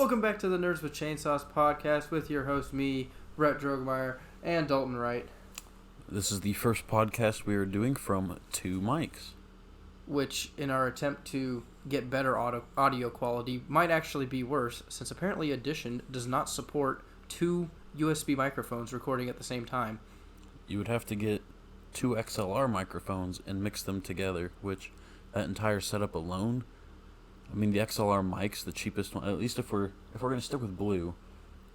Welcome back to the Nerds with Chainsaws podcast with your host, me, Brett Drogemeyer, and Dalton Wright. This is the first podcast we are doing from two mics. Which, in our attempt to get better audio quality, might actually be worse, since apparently Audition does not support two USB microphones recording at the same time. You would have to get two XLR microphones and mix them together, which that entire setup alone, I mean, the XLR mics, the cheapest one, at least if we're going to stick with Blue,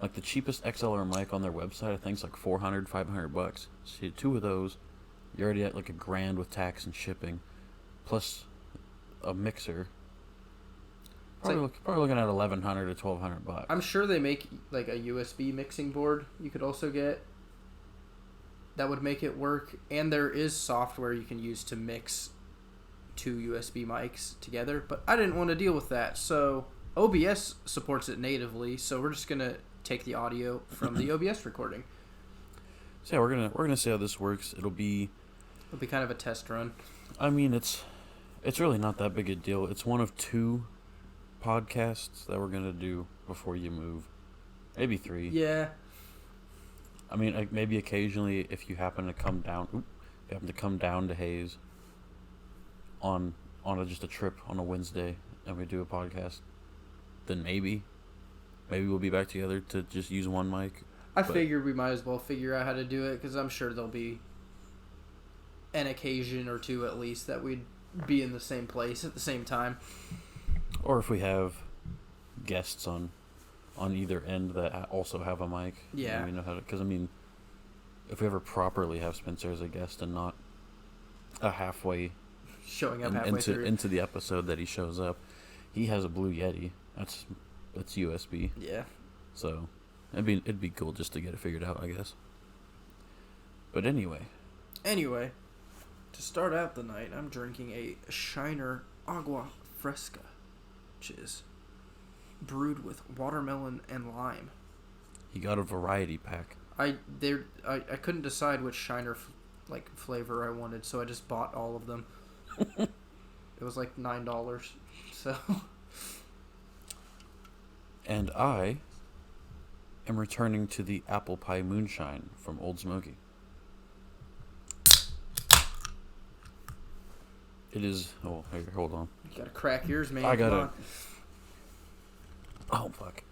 like the cheapest XLR mic on their website, I think is like $400-$500. So two of those, you're already at like $1,000 with tax and shipping, plus a mixer. Probably looking at $1,100 to $1,200. I'm sure they make like a USB mixing board you could also get that would make it work, and there is software you can use to mix two USB mics together, but I didn't want to deal with that, so OBS supports it natively, so we're just gonna take the audio from the OBS recording. So yeah, we're gonna see how this works. It'll be kind of a test run. I mean, it's really not that big a deal. It's one of two podcasts that we're gonna do before you move, maybe three. Yeah. I mean, like, maybe occasionally if you happen to come down, to Hayes on just a trip on a Wednesday and we do a podcast, then maybe we'll be back together to just use one mic. I figured we might as well figure out how to do it, because I'm sure there'll be an occasion or two at least that we'd be in the same place at the same time. Or if we have guests on either end that also have a mic. Yeah. We know how to, because I mean, if we ever properly have Spencer as a guest and not a halfway showing up halfway through into the episode that he shows up, he has a Blue Yeti. That's USB. Yeah. So it'd be cool just to get it figured out, I guess. But anyway, to start out the night, I'm drinking a Shiner Agua Fresca, which is brewed with watermelon and lime. he got a variety pack. I couldn't decide which Shiner flavor I wanted, so I just bought all of them. It was like $9, so. And I am returning to the apple pie moonshine from Old Smoky. It is. Oh, here, hold on. You gotta crack yours, man. I gotta. Oh, fuck.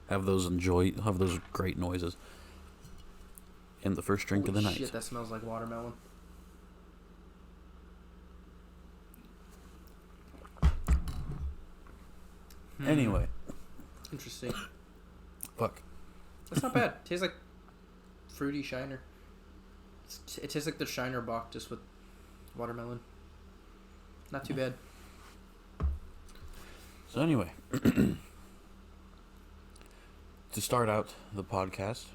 Have those great noises. And the first drink Holy of the night. Shit, that smells like watermelon. Anyway. Interesting. Fuck. That's not bad. Tastes like fruity Shiner. It tastes like the Shiner Bock, just with watermelon. Not too bad. So anyway, to start out the podcast,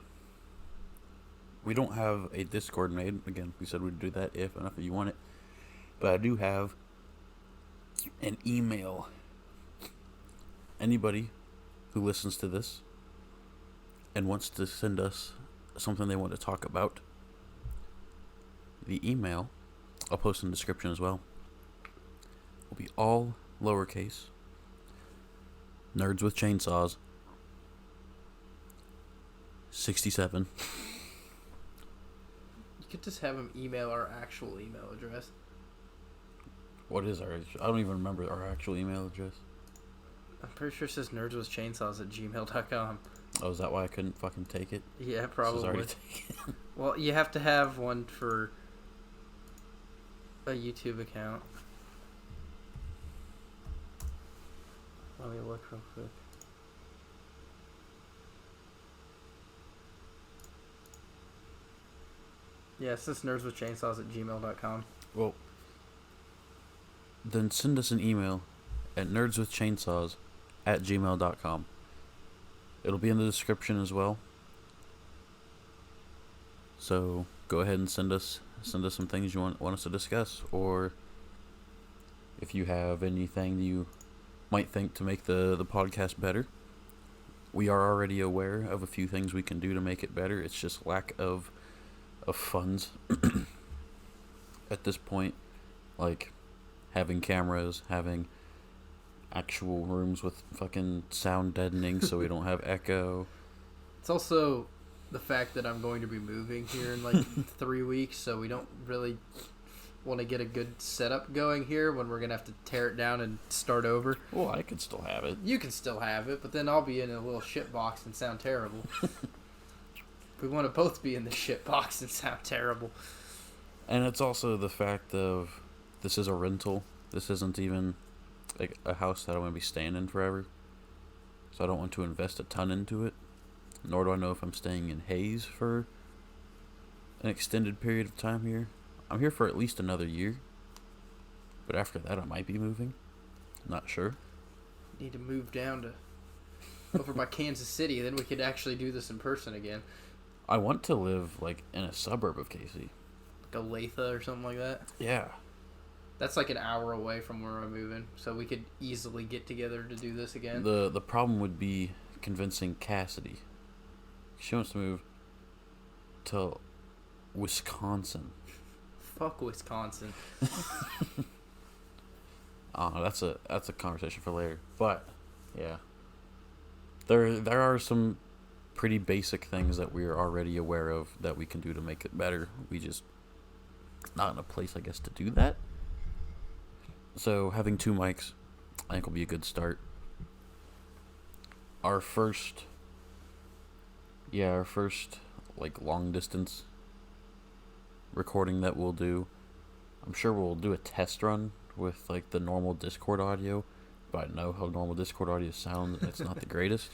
we don't have a Discord made. Again, we said we'd do that if you want it. But I do have an email. Anybody who listens to this and wants to send us something they want to talk about, the email, I'll post in the description as well, will be all lowercase, nerdswithchainsaws, 67. You could just have them email our actual email address. What is our? I don't even remember our actual email address. I'm pretty sure it says nerdswithchainsaws@gmail.com. Oh, is that why I couldn't fucking take it? Yeah, probably. This is already taken. Well, you have to have one for a YouTube account. Let me look real quick. Yeah, it says nerdswithchainsaws@gmail.com. Well, then send us an email at nerdswithchainsaws@gmail.com. It'll be in the description as well. So go ahead and send us some things you want us to discuss, or if you have anything you might think to make the podcast better. We are already aware of a few things we can do to make it better. It's just lack of funds at this point. Like, having cameras, having actual rooms with fucking sound deadening so we don't have echo. It's also the fact that I'm going to be moving here in like 3 weeks, so we don't really want to get a good setup going here when we're going to have to tear it down and start over. Well, I could still have it. You can still have it, but then I'll be in a little shit box and sound terrible. We want to both be in the shit box and sound terrible. And it's also the fact of this is a rental. This isn't even like a house that I want to be staying in forever. So I don't want to invest a ton into it. Nor do I know if I'm staying in Hayes for an extended period of time here. I'm here for at least another year. But after that, I might be moving. Not sure. Need to move down to over by Kansas City, then we could actually do this in person again. I want to live like in a suburb of KC. Like Olathe or something like that. Yeah. That's like an hour away from where I'm moving, so we could easily get together to do this again. The problem would be convincing Cassidy. She wants to move to Wisconsin. Fuck Wisconsin. That's a conversation for later. But yeah, there are some pretty basic things that we are already aware of that we can do to make it better. We just not in a place, I guess, to do that. So having 2 mics, I think, will be a good start. Our first like long distance recording that we'll do, I'm sure we'll do a test run with like the normal Discord audio, but I know how normal Discord audio sounds. It's not the greatest.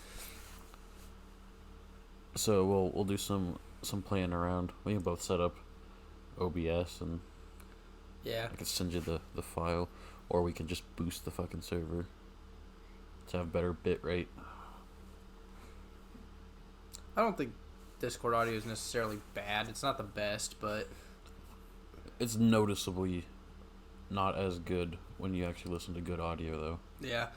So we'll do some playing around. We can both set up OBS and yeah, I can send you the file, or we can just boost the fucking server to have better bit rate. I don't think Discord audio is necessarily bad. It's not the best, but it's noticeably not as good when you actually listen to good audio, though. Yeah.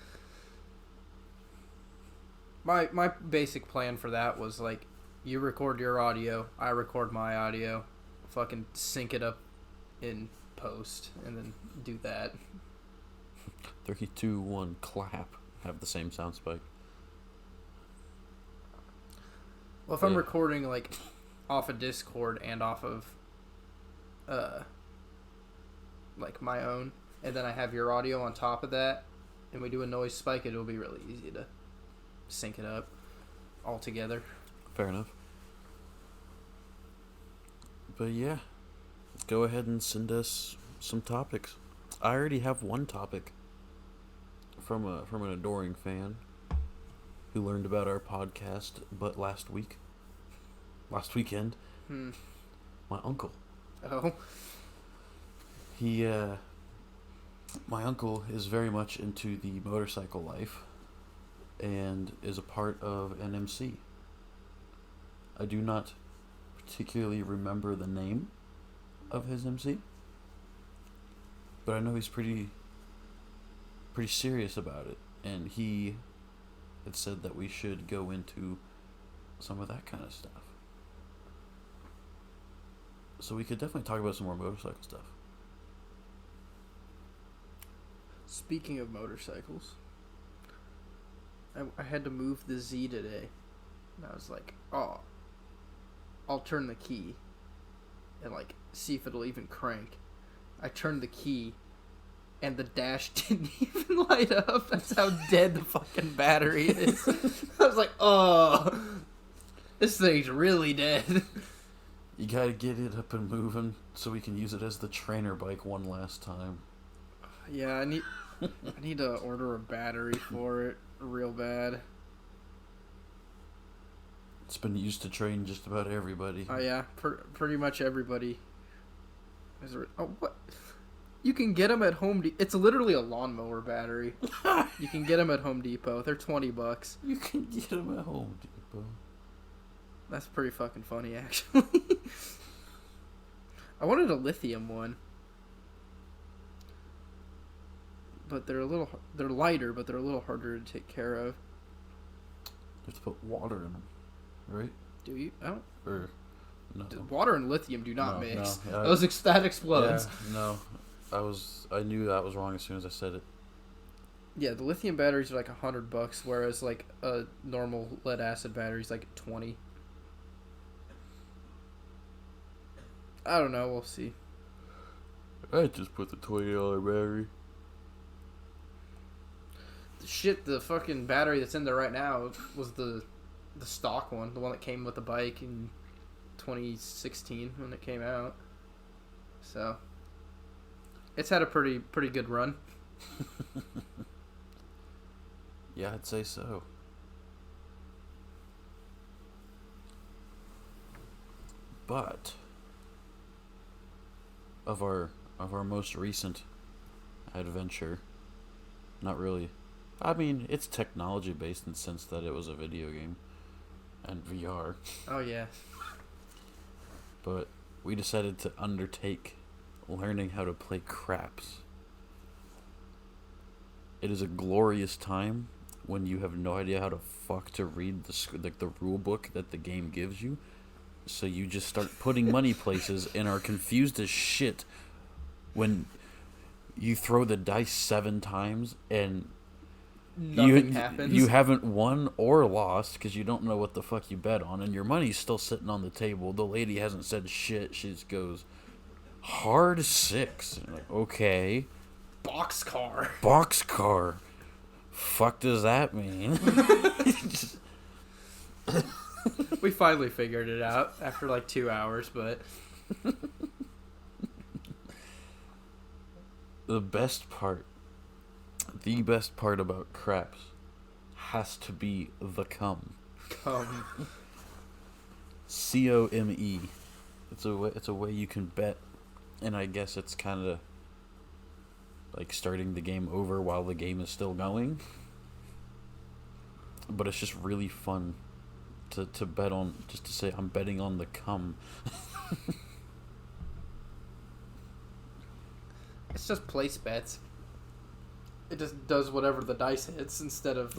My basic plan for that was like, you record your audio, I record my audio, fucking sync it up in post, and then do that. 3, 2, 1, clap. Have the same sound spike. Well, if I'm recording like off of Discord and off of like my own, and then I have your audio on top of that, and we do a noise spike, it'll be really easy to sync it up all together. Fair enough. But yeah, go ahead and send us some topics. I already have one topic from an adoring fan who learned about our podcast but last weekend. My uncle. Oh. My uncle is very much into the motorcycle life and is a part of an MC. I do not particularly remember the name of his MC, but I know he's pretty serious about it, and he had said that we should go into some of that kind of stuff. So we could definitely talk about some more motorcycle stuff. Speaking of motorcycles, I had to move the Z today, and I was like, oh, I'll turn the key and like see if it'll even crank. I turned the key and the dash didn't even light up. That's how dead the fucking battery is. I was like, oh, this thing's really dead. You gotta get it up and moving so we can use it as the trainer bike one last time. Yeah, I need to order a battery for it real bad. It's been used to train just about everybody. Oh yeah, pretty much everybody. What? You can get them at Home Depot. It's literally a lawnmower battery. You can get them at Home Depot. They're $20. You can get them at Home Depot. That's pretty fucking funny, actually. I wanted a lithium one, but they're lighter, but they're a little harder to take care of. You have to put water in them, right? Do you? I don't. Or no. Water and lithium do not mix. No, That explodes. Yeah, no. I knew that was wrong as soon as I said it. Yeah, the lithium batteries are like $100, whereas like a normal lead acid battery is like 20. I don't know. We'll see. I just put the $20 battery. The fucking battery that's in there right now was the stock one, the one that came with the bike in 2016 when it came out. So it's had a pretty good run. Yeah, I'd say so. But of our most recent adventure, not really. I mean, it's technology based in the sense that it was a video game and VR. Oh yeah. But we decided to undertake learning how to play craps. It is a glorious time when you have no idea how to fuck to read the rule book that the game gives you. So you just start putting money places and are confused as shit when you throw the dice 7 times and Nothing happens. You haven't won or lost because you don't know what the fuck you bet on, and your money's still sitting on the table. The lady hasn't said shit. She just goes, hard 6. And you're like, okay. Boxcar. Fuck does that mean? We finally figured it out after like 2 hours, but the best part about craps has to be the cum. Cum. COME. It's a way you can bet, and I guess it's kind of like starting the game over while the game is still going. But it's just really fun to bet on, just to say I'm betting on the cum. It's just place bets. It just does whatever the dice hits instead of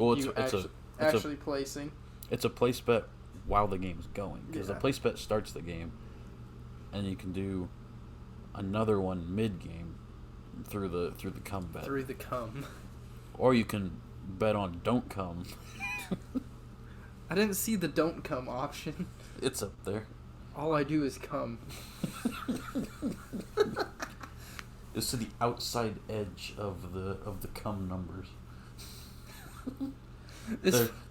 actually placing. It's a place bet while the game's going, because the place bet starts the game, and you can do another one mid game through the cum bet. Through the cum. Or you can bet on don't cum. I didn't see the don't cum option. It's up there. All I do is cum. It's to the outside edge of the cum numbers.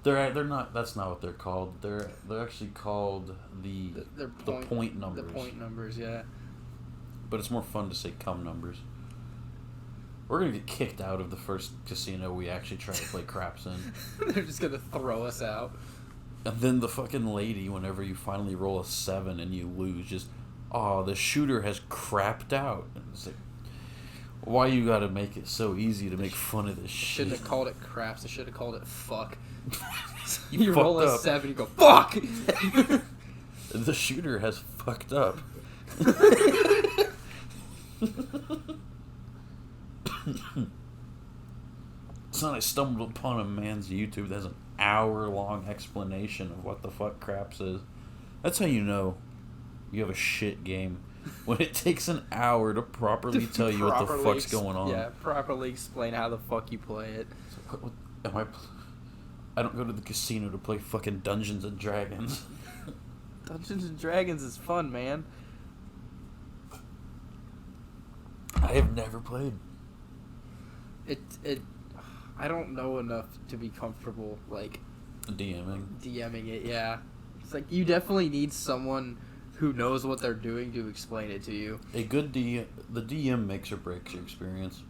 They're not. That's not what they're called. They're actually called the point numbers. The point numbers, yeah. But it's more fun to say cum numbers. We're gonna get kicked out of the first casino we actually try to play craps in. They're just gonna throw us out. And then the fucking lady, whenever you finally roll a 7 and you lose, just, the shooter has crapped out. And it's like, why you gotta make it so easy to make fun of this shit? Shouldn't have called it craps. I should have called it fuck. you roll a up. 7, you go, fuck! The shooter has fucked up. So I stumbled upon a man's YouTube that has an hour-long explanation of what the fuck craps is. That's how you know you have a shit game. When it takes an hour to properly tell you what the fuck's going on. Yeah, properly explain how the fuck you play it. So what I don't go to the casino to play fucking Dungeons and Dragons. Dungeons and Dragons is fun, man. I have never played. I don't know enough to be comfortable, like, DMing it, yeah. It's like, you definitely need someone who knows what they're doing to explain it to you. A good the DM makes or breaks your experience.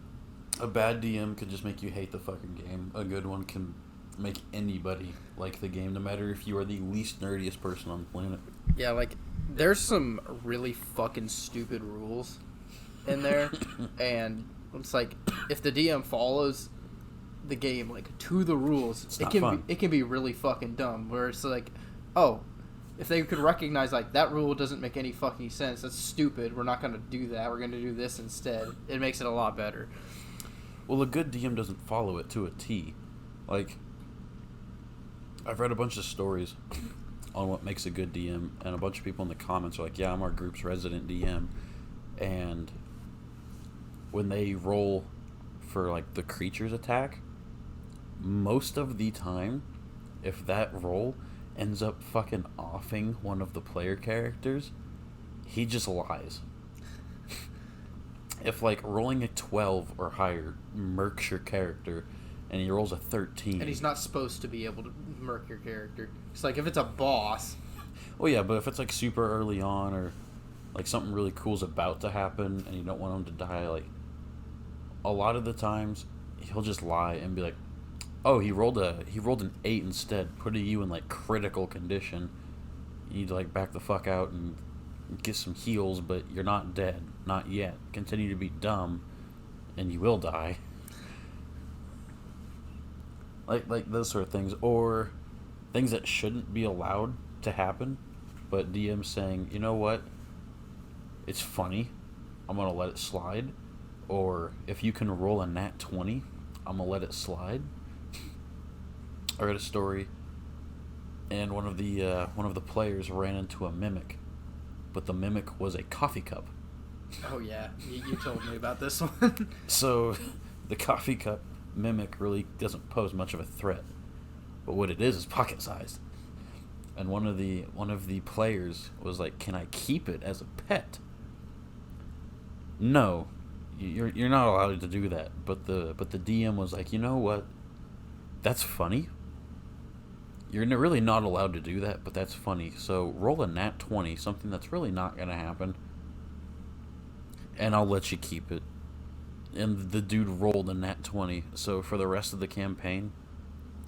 A bad DM can just make you hate the fucking game. A good one can make anybody like the game, no matter if you are the least nerdiest person on the planet. Yeah, like, there's some really fucking stupid rules in there, and it's like, if the DM follows the game, like, to the rules, it can be really fucking dumb, where it's like, if they could recognize, like, that rule doesn't make any fucking sense, that's stupid, we're not going to do that, we're going to do this instead, it makes it a lot better. Well, a good DM doesn't follow it to a T. Like, I've read a bunch of stories on what makes a good DM, and a bunch of people in the comments are like, yeah, I'm our group's resident DM, and when they roll for like the creature's attack, most of the time, if that roll ends up fucking offing one of the player characters, he just lies. If like rolling a 12 or higher murks your character and he rolls a 13. And he's not supposed to be able to murk your character. It's like if it's a boss. Well, yeah, but if it's like super early on or like something really cool's about to happen and you don't want him to die, like a lot of the times he'll just lie and be like, "Oh, he rolled an 8 instead, putting you in like critical condition. You need to like back the fuck out and get some heals, but you're not dead, not yet. Continue to be dumb, and you will die." Like those sort of things, or things that shouldn't be allowed to happen, but DM saying, "You know what? It's funny. I'm gonna let it slide." Or if you can roll a nat 20, I'm gonna let it slide. I read a story, and one of the players ran into a mimic, but the mimic was a coffee cup. Oh yeah, you told me about this one. So, the coffee cup mimic really doesn't pose much of a threat, but what it is pocket sized. And one of the players was like, "Can I keep it as a pet?" No, you're not allowed to do that. But the DM was like, "You know what? That's funny. You're really not allowed to do that, but that's funny. So roll a nat 20, something that's really not gonna happen, and I'll let you keep it." And the dude rolled a nat 20. So for the rest of the campaign,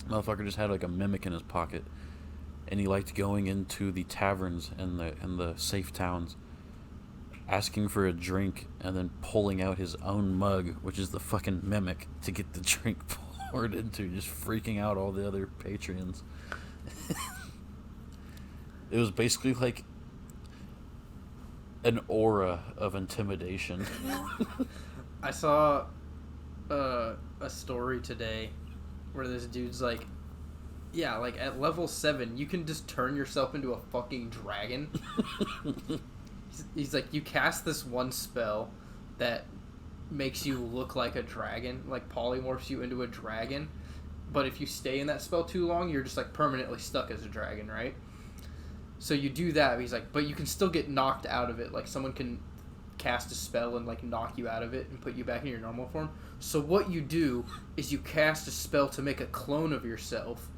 motherfucker just had like a mimic in his pocket, and he liked going into the taverns and the safe towns, asking for a drink, and then pulling out his own mug, which is the fucking mimic, to get the drink poured into, just freaking out all the other patrons. It was basically like an aura of intimidation. I saw a story today where this dude's like, yeah, like at level 7, you can just turn yourself into a fucking dragon. He's like, you cast this one spell that makes you look like a dragon, like polymorphs you into a dragon, but if you stay in that spell too long, you're just like permanently stuck as a dragon, right? So you do that, he's like, but you can still get knocked out of it. Like someone can cast a spell and like knock you out of it and put you back in your normal form. So what you do is you cast a spell to make a clone of yourself.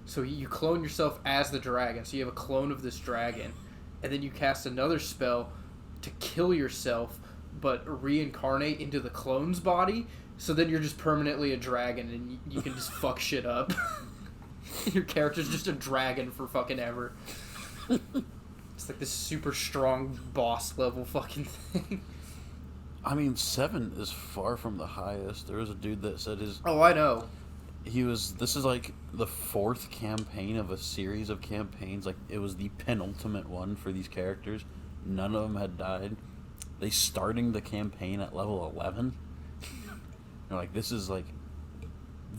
So you clone yourself as the dragon. So you have a clone of this dragon, and then you cast another spell to kill yourself, but reincarnate into the clone's body. So then you're just permanently a dragon, and you can just fuck shit up. Your character's just a dragon for fucking ever. It's like this super strong boss level fucking thing. I mean, 7 is far from the highest. There was a dude that said his... Oh, I know. This is like the 4th campaign of a series of campaigns. Like, it was the penultimate one for these characters. None of them had died. They starting the campaign at level 11. They're like, this is like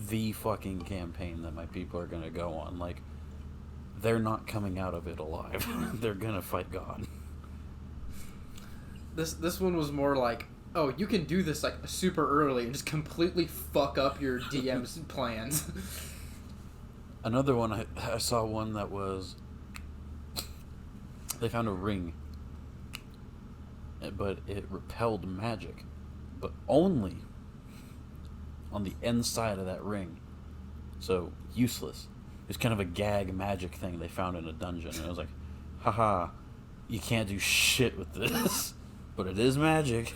the fucking campaign that my people are gonna go on. Like, they're not coming out of it alive. They're gonna fight God. This one was more like, oh, you can do this like super early and just completely fuck up your DM's plans. Another one, I saw one that was, they found a ring, but it repelled magic, but only on the inside of that ring. So, useless. It's kind of a gag magic thing they found in a dungeon, and I was like, haha, you can't do shit with this, but it is magic.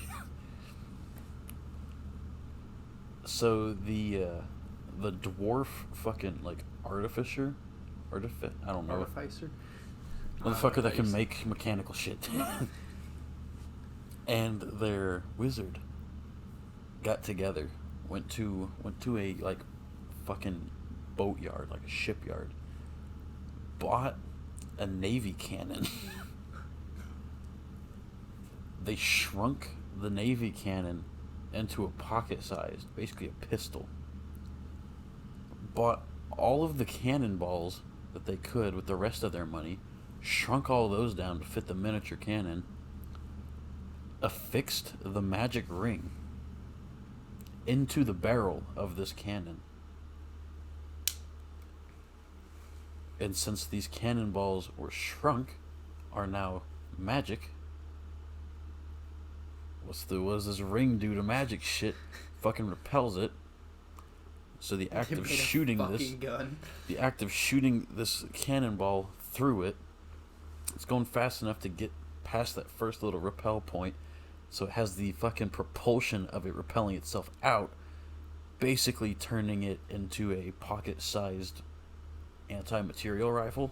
So the dwarf fucking like artificer, I don't know, Artificer? motherfucker that can make mechanical shit, and their wizard got together, went to a like fucking boatyard, like a shipyard, bought a navy cannon. They shrunk the navy cannon into a pocket-sized, basically a pistol. Bought all of the cannonballs that they could with the rest of their money, shrunk all those down to fit the miniature cannon, affixed the magic ring into the barrel of this cannon. And since these cannonballs were shrunk, are now magic. What does this ring do to magic shit? Fucking repels it. So the act of shooting this cannonball through it, it's going fast enough to get past that first little repel point. So it has the fucking propulsion of it repelling itself out, basically turning it into a pocket-sized anti-material rifle.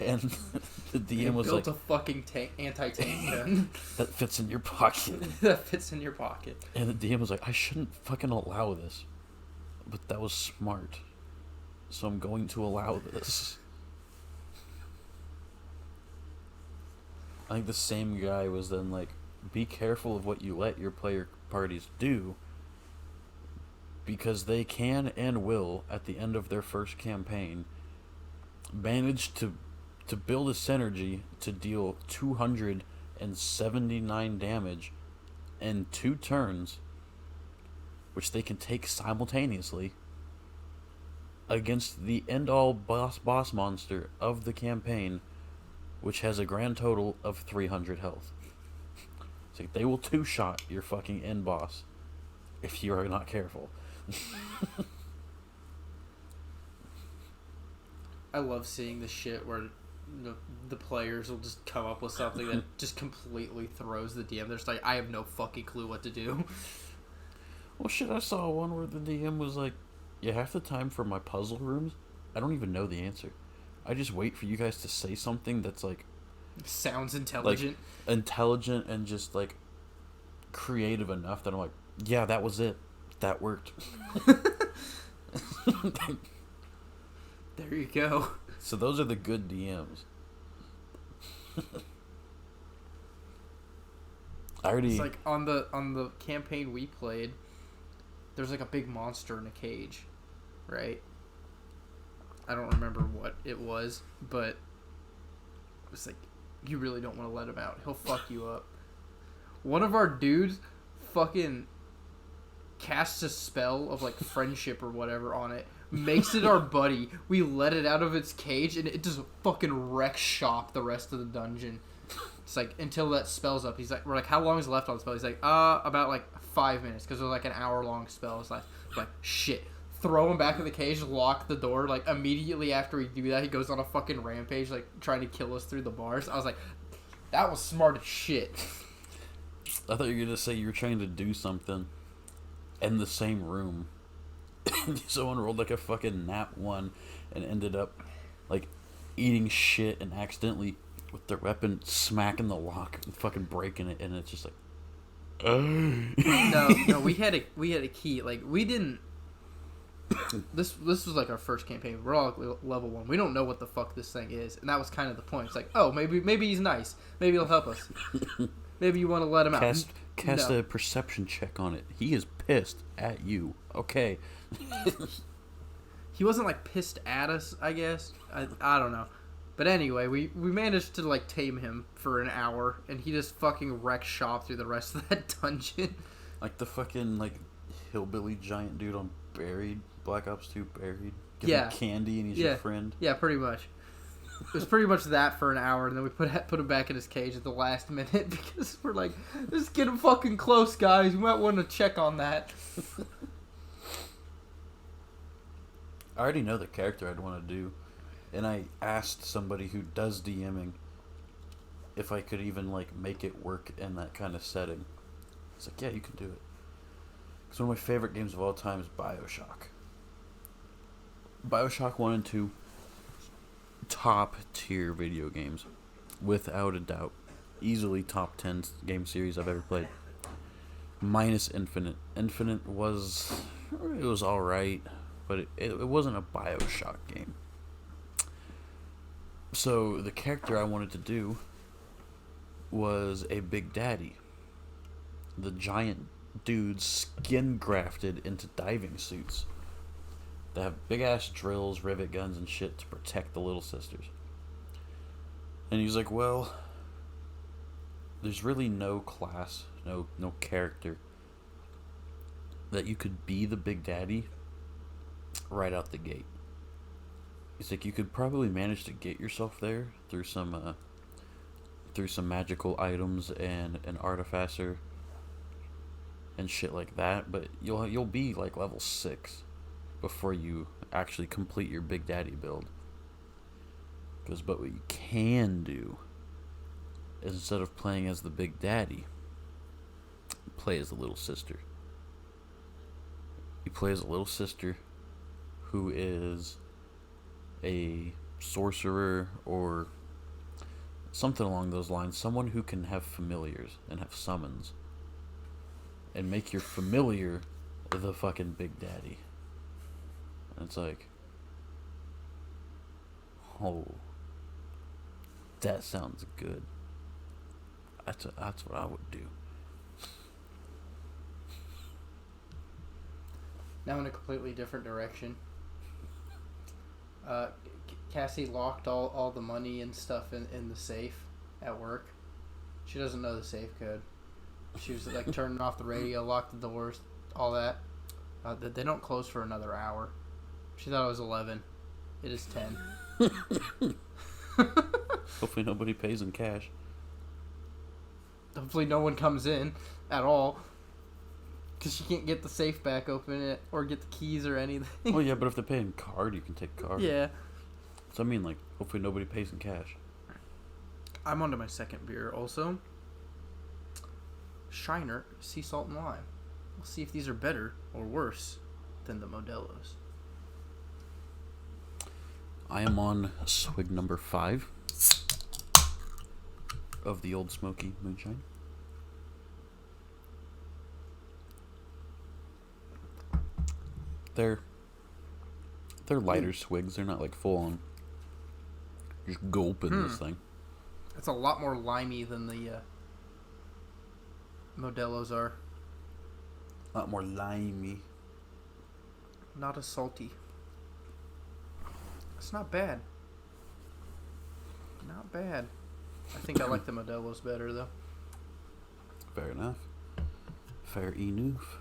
And the DM was built a fucking anti-tank gun that fits in your pocket. That fits in your pocket. And the DM was like, I shouldn't fucking allow this, but that was smart, so I'm going to allow this. I think the same guy was then like, be careful of what you let your player parties do, because they can and will, at the end of their first campaign, manage to build a synergy to deal 279 damage in 2 turns, which they can take simultaneously, against the end-all boss monster of the campaign, which has a grand total of 300 health. It's like, they will 2-shot your fucking end boss if you are not careful. I love seeing the shit where the players will just come up with something that just completely throws the DM. They're just like, I have no fucking clue what to do. Well, shit, I saw one where the DM was like, yeah, half the time for my puzzle rooms, I don't even know the answer. I just wait for you guys to say something that's like... sounds intelligent. Like, intelligent and just like creative enough that I'm like, yeah, that was it. That worked. There you go. So those are the good DMs. It's like on the campaign we played, there's like a big monster in a cage, right? I don't remember what it was, but it's like, you really don't want to let him out. He'll fuck you up. One of our dudes fucking casts a spell of like friendship or whatever on it, makes it our buddy. We let it out of its cage, and it just fucking wrecks shop the rest of the dungeon. It's like, until that spell's up. He's like, we're like, how long is left on the spell? He's like, about like 5 minutes, because it was like an hour-long spell. It's like, shit. Throw him back in the cage, lock the door. Like, immediately after we do that, he goes on a fucking rampage, like, trying to kill us through the bars. I was like, that was smart as shit. I thought you were going to say you were trying to do something in the same room. Someone rolled like a fucking nat 1 and ended up like eating shit and accidentally with their weapon smacking the lock and fucking breaking it, and it's just like no, we had a key. Like, we didn't this was like our first campaign. We're all level 1. We don't know what the fuck this thing is, and that was kind of the point. It's like, oh, maybe he's nice, maybe he'll help us, maybe you want to let him out. Cast a perception check on it. He is pissed at you. Okay. He wasn't like pissed at us, I guess. I don't know. But anyway, we managed to like tame him for an hour, and he just fucking wrecked shop through the rest of that dungeon. Like the fucking like hillbilly giant dude on Buried, Black Ops 2 Buried. Give him candy and he's your friend. Yeah, pretty much. It was pretty much that for an hour, and then we put him back in his cage at the last minute because we're like, let's get him fucking close, guys. We might want to check on that. I already know the character I'd want to do, and I asked somebody who does DMing if I could even like make it work in that kind of setting. It's like, yeah, you can do it. Because one of my favorite games of all time is BioShock. BioShock 1 and 2, top tier video games, without a doubt. Easily top 10 game series I've ever played. Minus Infinite. Infinite was alright, but it wasn't a BioShock game. So the character I wanted to do was a Big Daddy. The giant dude skin grafted into diving suits. They have big ass drills, rivet guns, and shit to protect the little sisters. And he's like, well, there's really no class, no character that you could be the Big Daddy right out the gate. It's like you could probably manage to get yourself there through some magical items and an artificer and shit like that, but you'll be like level 6 before you actually complete your Big Daddy build. But what you can do is, instead of playing as the Big Daddy, play as the little sister. You play as a little sister who is a sorcerer or something along those lines. Someone who can have familiars and have summons. And make your familiar the fucking Big Daddy. And it's like, oh, that sounds good. That's what I would do. Now in a completely different direction. Cassie locked all the money and stuff in the safe at work. She doesn't know the safe code. She was like turning off the radio, locked the doors, all that. They don't close for another hour. She thought it was 11. It is 10. Hopefully nobody pays in cash. Hopefully no one comes in at all. Because she can't get the safe back open or get the keys or anything. Well, yeah, but if they're paying card, you can take card. Yeah. So I mean, like, hopefully nobody pays in cash. I'm on to my second beer also. Shiner, sea salt and lime. We'll see if these are better or worse than the Modelo's. I am on swig number 5 of the Old Smoky Moonshine. They're lighter swigs. They're not like full on just gulping this thing. It's a lot more limey than the Modelo's are. A lot more limey. Not as salty. It's not bad. Not bad. I think I like the Modelo's better though. Fair enough. Fair enough.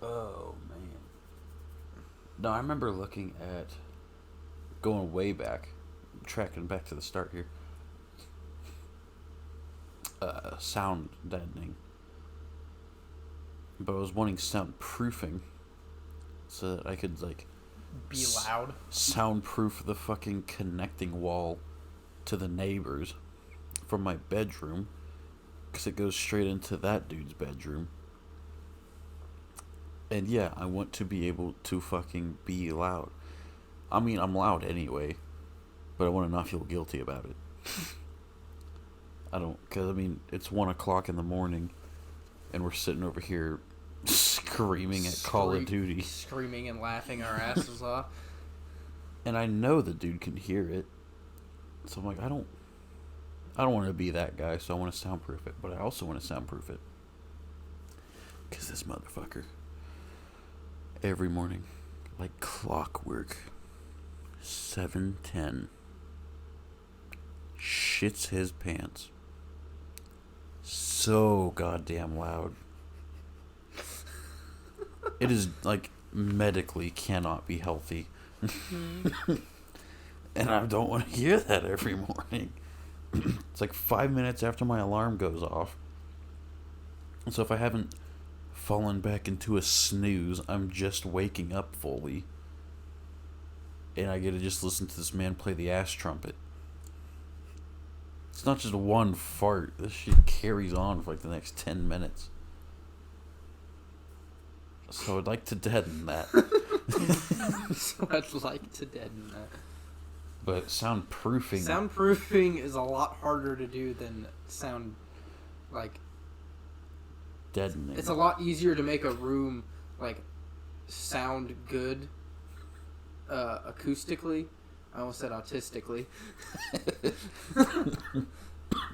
Oh, man. No, I remember looking at, going way back, tracking back to the start here, sound deadening. But I was wanting soundproofing so that I could, like, be loud. Soundproof the fucking connecting wall to the neighbors from my bedroom, because it goes straight into that dude's bedroom. And yeah, I want to be able to fucking be loud. I mean, I'm loud anyway, but I want to not feel guilty about it. I don't, because I mean, it's 1 o'clock in the morning, and we're sitting over here screaming at Call of Duty. Screaming and laughing our asses off. And I know the dude can hear it. So I'm like, I don't want to be that guy, so I want to soundproof it. But I also want to soundproof it. Because this motherfucker, every morning, like clockwork, 7:10, shits his pants. So goddamn loud. It is, like, medically cannot be healthy. And I don't want to hear that every morning. It's like 5 minutes after my alarm goes off. And so if I haven't fallen back into a snooze, I'm just waking up fully. And I get to just listen to this man play the ass trumpet. It's not just one fart. This shit carries on for like the next 10 minutes. So I'd like to deaden that. So I'd like to deaden that. But soundproofing... Soundproofing is a lot harder to do than sound, like... deadening. It's a lot easier to make a room, like, sound good acoustically. I almost said autistically.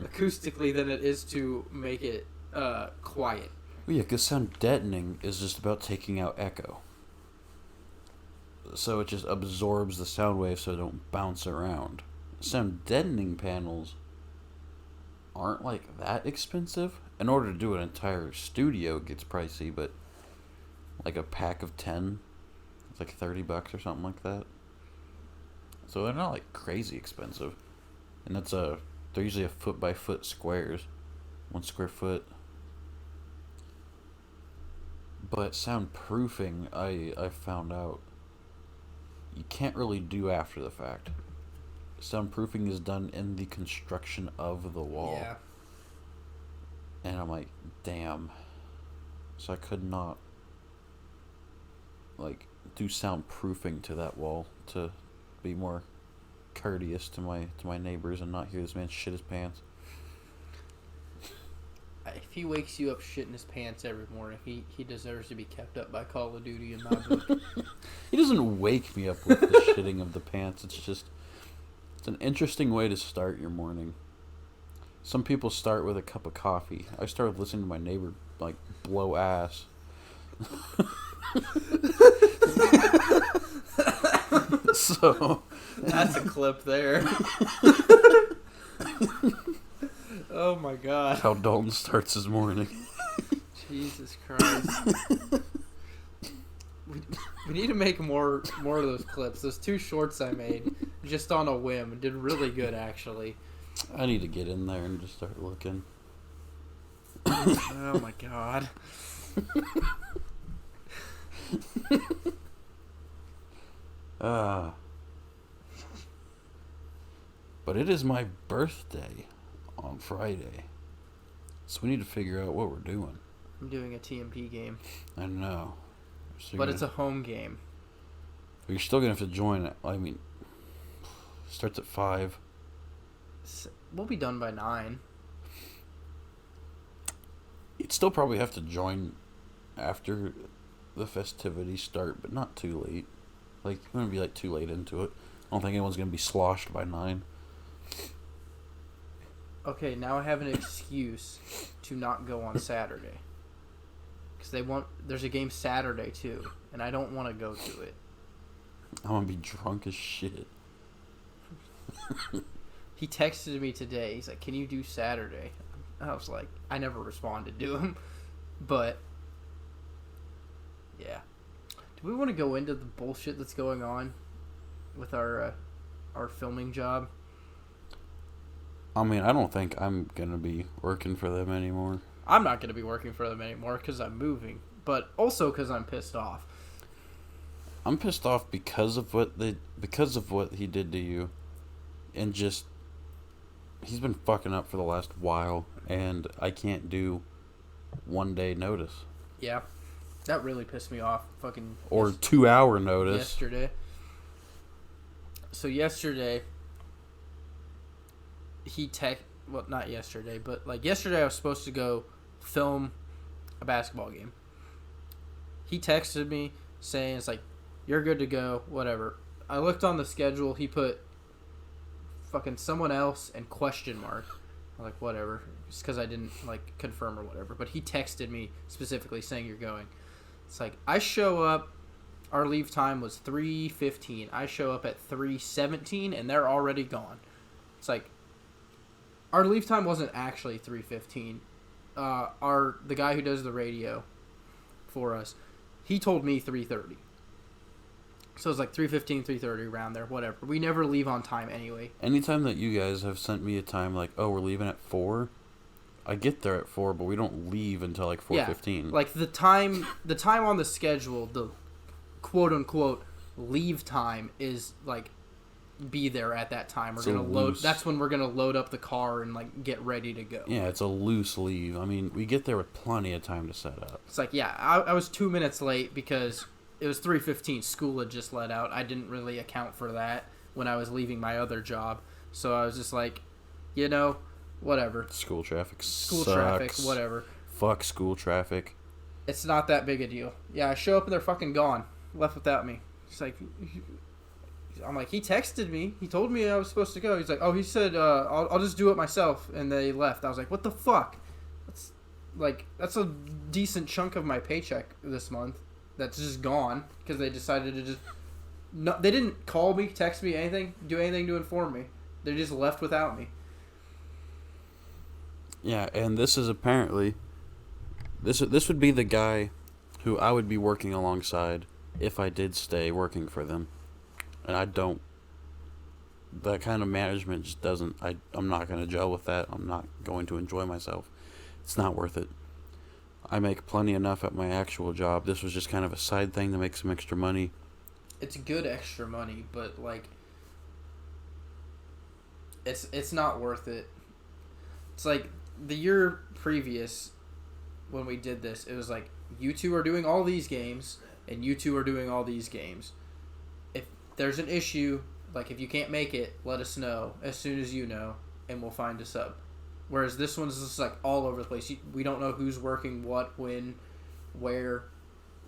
Acoustically than it is to make it quiet. Well, yeah, because sound deadening is just about taking out echo. So it just absorbs the sound waves so they don't bounce around sound deadening panels aren't like that expensive. In order to do an entire studio, it gets pricey, but like a pack of 10, it's like $30 or something like that. So they're not like crazy expensive, and they're usually a foot by foot squares, 1 square foot. But soundproofing, I found out, you can't really do after the fact. Soundproofing is done in the construction of the wall. Yeah. And I'm like, damn. So I could not, like, do soundproofing to that wall to be more courteous to my neighbors and not hear this man shit his pants. If he wakes you up shitting his pants every morning, he deserves to be kept up by Call of Duty in my book. He doesn't wake me up with the shitting of the pants. It's an interesting way to start your morning. Some people start with a cup of coffee. I start with listening to my neighbor, like, blow ass. So that's a clip there. Oh my god. How Dalton starts his morning. Jesus Christ. We need to make more of those clips. Those 2 shorts I made just on a whim did really good, actually. I need to get in there and just start looking. Oh my god. But it is my birthday on Friday, so we need to figure out what we're doing. I'm doing a TMP game. I know. So but it's a home game. You're still going to have to join it. I mean, starts at 5. We'll be done by 9. You'd still probably have to join after the festivities start, but not too late. Like, you wouldn't be, like, too late into it. I don't think anyone's going to be sloshed by 9. Okay, now I have an excuse to not go on Saturday. Because there's a game Saturday, too. And I don't want to go to it. I'm going to be drunk as shit. He texted me today. He's like, can you do Saturday? I was like, I never responded to him. But, yeah. Do we want to go into the bullshit that's going on with our filming job? I mean, I don't think I'm going to be working for them anymore. I'm not going to be working for them anymore because I'm moving. But also because I'm pissed off. I'm pissed off because of what he did to you. And just, he's been fucking up for the last while. And I can't do 1 day notice. Yeah. That really pissed me off. Fucking. Or 2 hour notice. Yesterday. So yesterday, well, not yesterday, but like yesterday I was supposed to go film a basketball game. He texted me saying, it's like, you're good to go, whatever. I looked on the schedule, he put fucking someone else and question mark. I'm like, whatever. Just because I didn't, like, confirm or whatever. But he texted me specifically saying you're going. It's like, I show up, our leave time was 3:15. I show up at 3:17 and they're already gone. It's like, our leave time wasn't actually 3:15. The guy who does the radio for us, he told me 3:30. So it's like 3:15, 3:30, around there, whatever. We never leave on time anyway. Anytime that you guys have sent me a time like, oh, we're leaving at 4, I get there at 4, but we don't leave until like 4:15. Yeah, like the time on the schedule, the quote unquote leave time is like be there at that time. We're gonna load. That's when we're gonna load up the car and like get ready to go. Yeah, it's a loose leave. I mean, we get there with plenty of time to set up. It's like, yeah, I was 2 minutes late because it was 3:15. School had just let out. I didn't really account for that when I was leaving my other job. So I was just like, whatever. School traffic School sucks. traffic, whatever. Fuck school traffic. It's not that big a deal. Yeah, I show up and they're fucking gone. Left without me. It's like, I'm like, he texted me. He told me I was supposed to go. He's like, oh, he said, I'll just do it myself. And they left. I was like, what the fuck? That's a decent chunk of my paycheck this month that's just gone because they decided to just... No, they didn't call me, text me, do anything to inform me. They're just left without me. Yeah, and this is apparently this would be the guy who I would be working alongside if I did stay working for them. And I don't. That kind of management just doesn't. I'm not going to gel with that. I'm not going to enjoy myself. It's not worth it. I make plenty enough at my actual job. This was just kind of a side thing to make some extra money. It's good extra money, but like, it's not worth it. It's like the year previous when we did this, it was like, you two are doing all these games and you two are doing all these games. If there's an issue, like if you can't make it, let us know as soon as you know, and we'll find a sub. Whereas this one's just like all over the place. We don't know who's working what, when, where,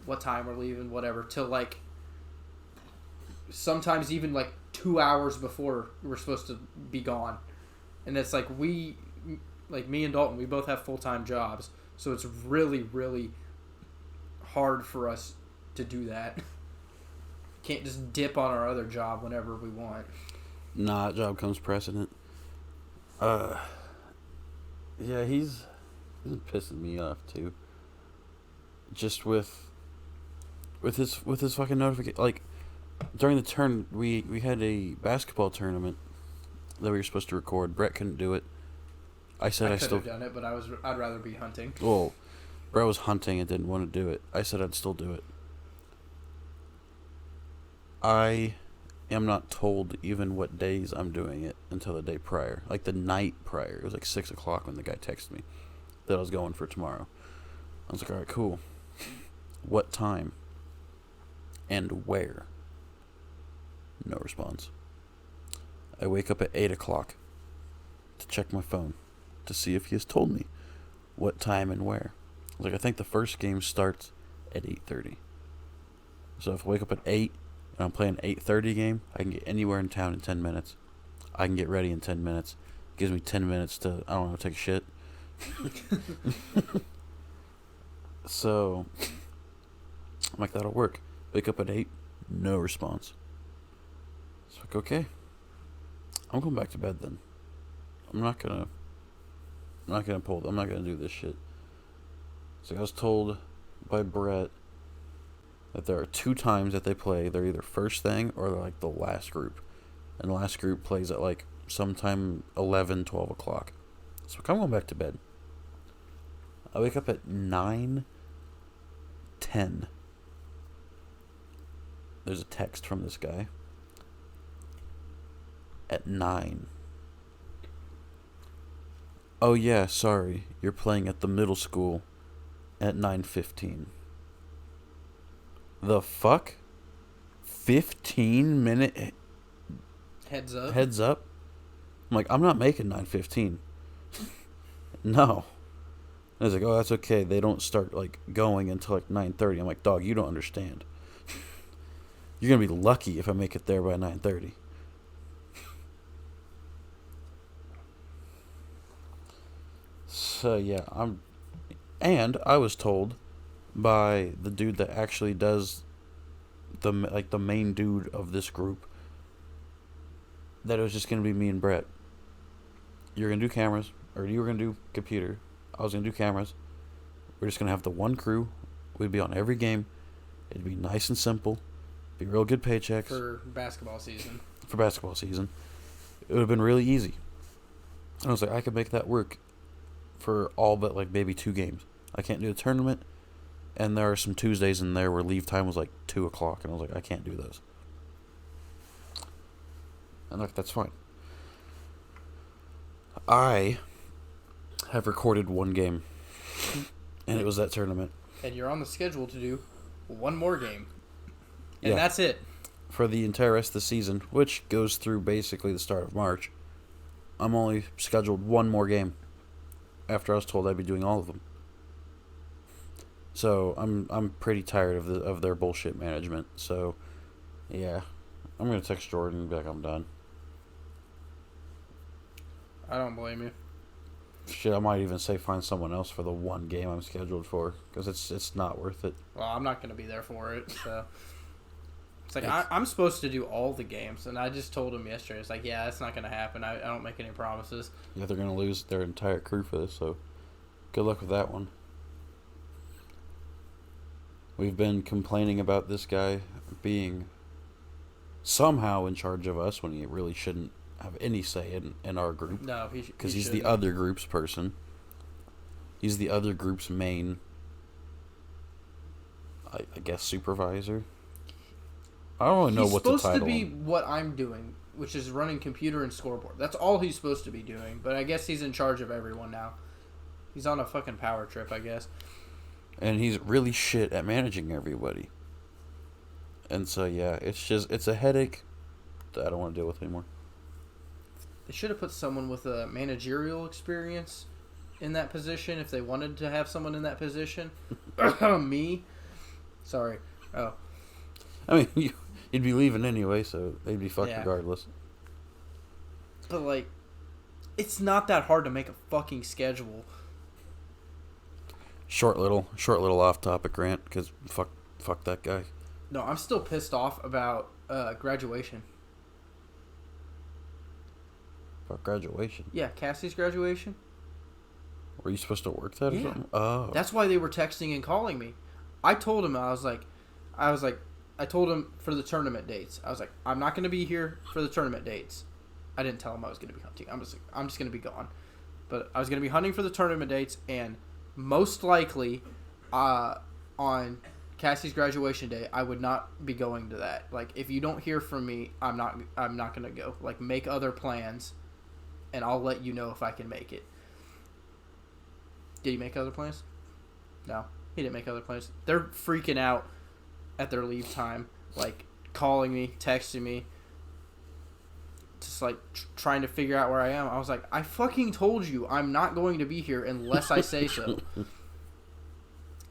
what time we're leaving, whatever, till like sometimes even like 2 hours before we're supposed to be gone. And it's like me and Dalton, we both have full-time jobs, so it's really, really hard for us to do that. Can't just dip on our other job whenever we want. Nah, job comes precedent. Yeah, he's pissing me off too. Just with his fucking notification. Like during the turn, we had a basketball tournament that we were supposed to record. Brett couldn't do it. I said I could still have done it, but I'd rather be hunting. Well, Brett was hunting and didn't want to do it. I said I'd still do it. I am not told even what days I'm doing it until the day prior. Like the night prior. It was like 6 o'clock when the guy texted me that I was going for tomorrow. I was like, alright, cool. What time? And where? No response. I wake up at 8 o'clock to check my phone to see if he has told me what time and where. I was like, I think the first game starts at 8:30. So if I wake up at 8 and I'm playing an 8:30 game, I can get anywhere in town in 10 minutes. I can get ready in 10 minutes. It gives me 10 minutes to, I don't know, take a shit. So, I'm like, that'll work. Wake up at 8, no response. It's like, okay. I'm going back to bed then. I'm not gonna do this shit. So I was told by Brett that there are 2 times that they play. They're either first thing or they're like the last group. And the last group plays at like sometime 11, 12 o'clock. So I'm going back to bed. I wake up at 9:10. There's a text from this guy. At 9. Oh yeah, sorry. You're playing at the middle school at 9:15. The fuck? 15-minute Heads up. Heads up? I'm like, I'm not making 9:15. No. I was like, oh, that's okay. They don't start like going until like 9:30. I'm like, dog, you don't understand. You're gonna be lucky if I make it there by 9:30. So yeah, I was told by the dude that actually does the main dude of this group that it was just gonna be me and Brett. You're gonna do cameras, or you were gonna do computer. I was gonna do cameras. We're just gonna have the one crew. We'd be on every game. It'd be nice and simple. Be real good paychecks For basketball season. It would have been really easy. And I was like, I could make that work for all but like maybe 2 games. I can't do the tournament, and there are some Tuesdays in there where leave time was like 2 o'clock, and I was like, I can't do those. And like, that's fine. I have recorded 1 game, and it was that tournament. And you're on the schedule to do 1 more game. And Yeah. that's it. For the entire rest of the season, which goes through basically the start of March, I'm only scheduled 1 more game after I was told I'd be doing all of them. So I'm pretty tired of their bullshit management. So yeah, I'm gonna text Jordan and be like, I'm done. I don't blame you. Shit, I might even say find someone else for the 1 game I'm scheduled for, because it's not worth it. Well, I'm not going to be there for it, so. It's like, I'm supposed to do all the games, and I just told him yesterday. It's like, yeah, that's not going to happen. I don't make any promises. Yeah, they're going to lose their entire crew for this, so good luck with that one. We've been complaining about this guy being somehow in charge of us when he really shouldn't have any say in our group. No, because he's the other group's person. He's the other group's main, I guess, supervisor. I don't really know what the title is. He's supposed to be what I'm doing, which is running computer and scoreboard. That's all he's supposed to be doing, but I guess he's in charge of everyone now. He's on a fucking power trip, I guess. And he's really shit at managing everybody. And so, yeah, it's a headache that I don't want to deal with anymore. They should have put someone with a managerial experience in that position if they wanted to have someone in that position. Me? Sorry. Oh. I mean, you'd be leaving anyway, so they'd be fucked regardless. But, like, it's not that hard to make a fucking schedule. Short little off-topic rant, because fuck that guy. No, I'm still pissed off about graduation. About graduation? Yeah, Cassie's graduation. Were you supposed to work that or something? Oh. That's why they were texting and calling me. I told him, I told him for the tournament dates. I was like, I'm not going to be here for the tournament dates. I didn't tell him I was going to be hunting. I'm just going to be gone. But I was going to be hunting for the tournament dates, and most likely on Cassie's graduation day, I would not be going to that. Like, if you don't hear from me, I'm not going to go. Like, make other plans, and I'll let you know if I can make it. Did he make other plans? No, he didn't make other plans. They're freaking out at their leave time, like calling me, texting me, just like trying to figure out where I am. I was like, I fucking told you I'm not going to be here unless I say so.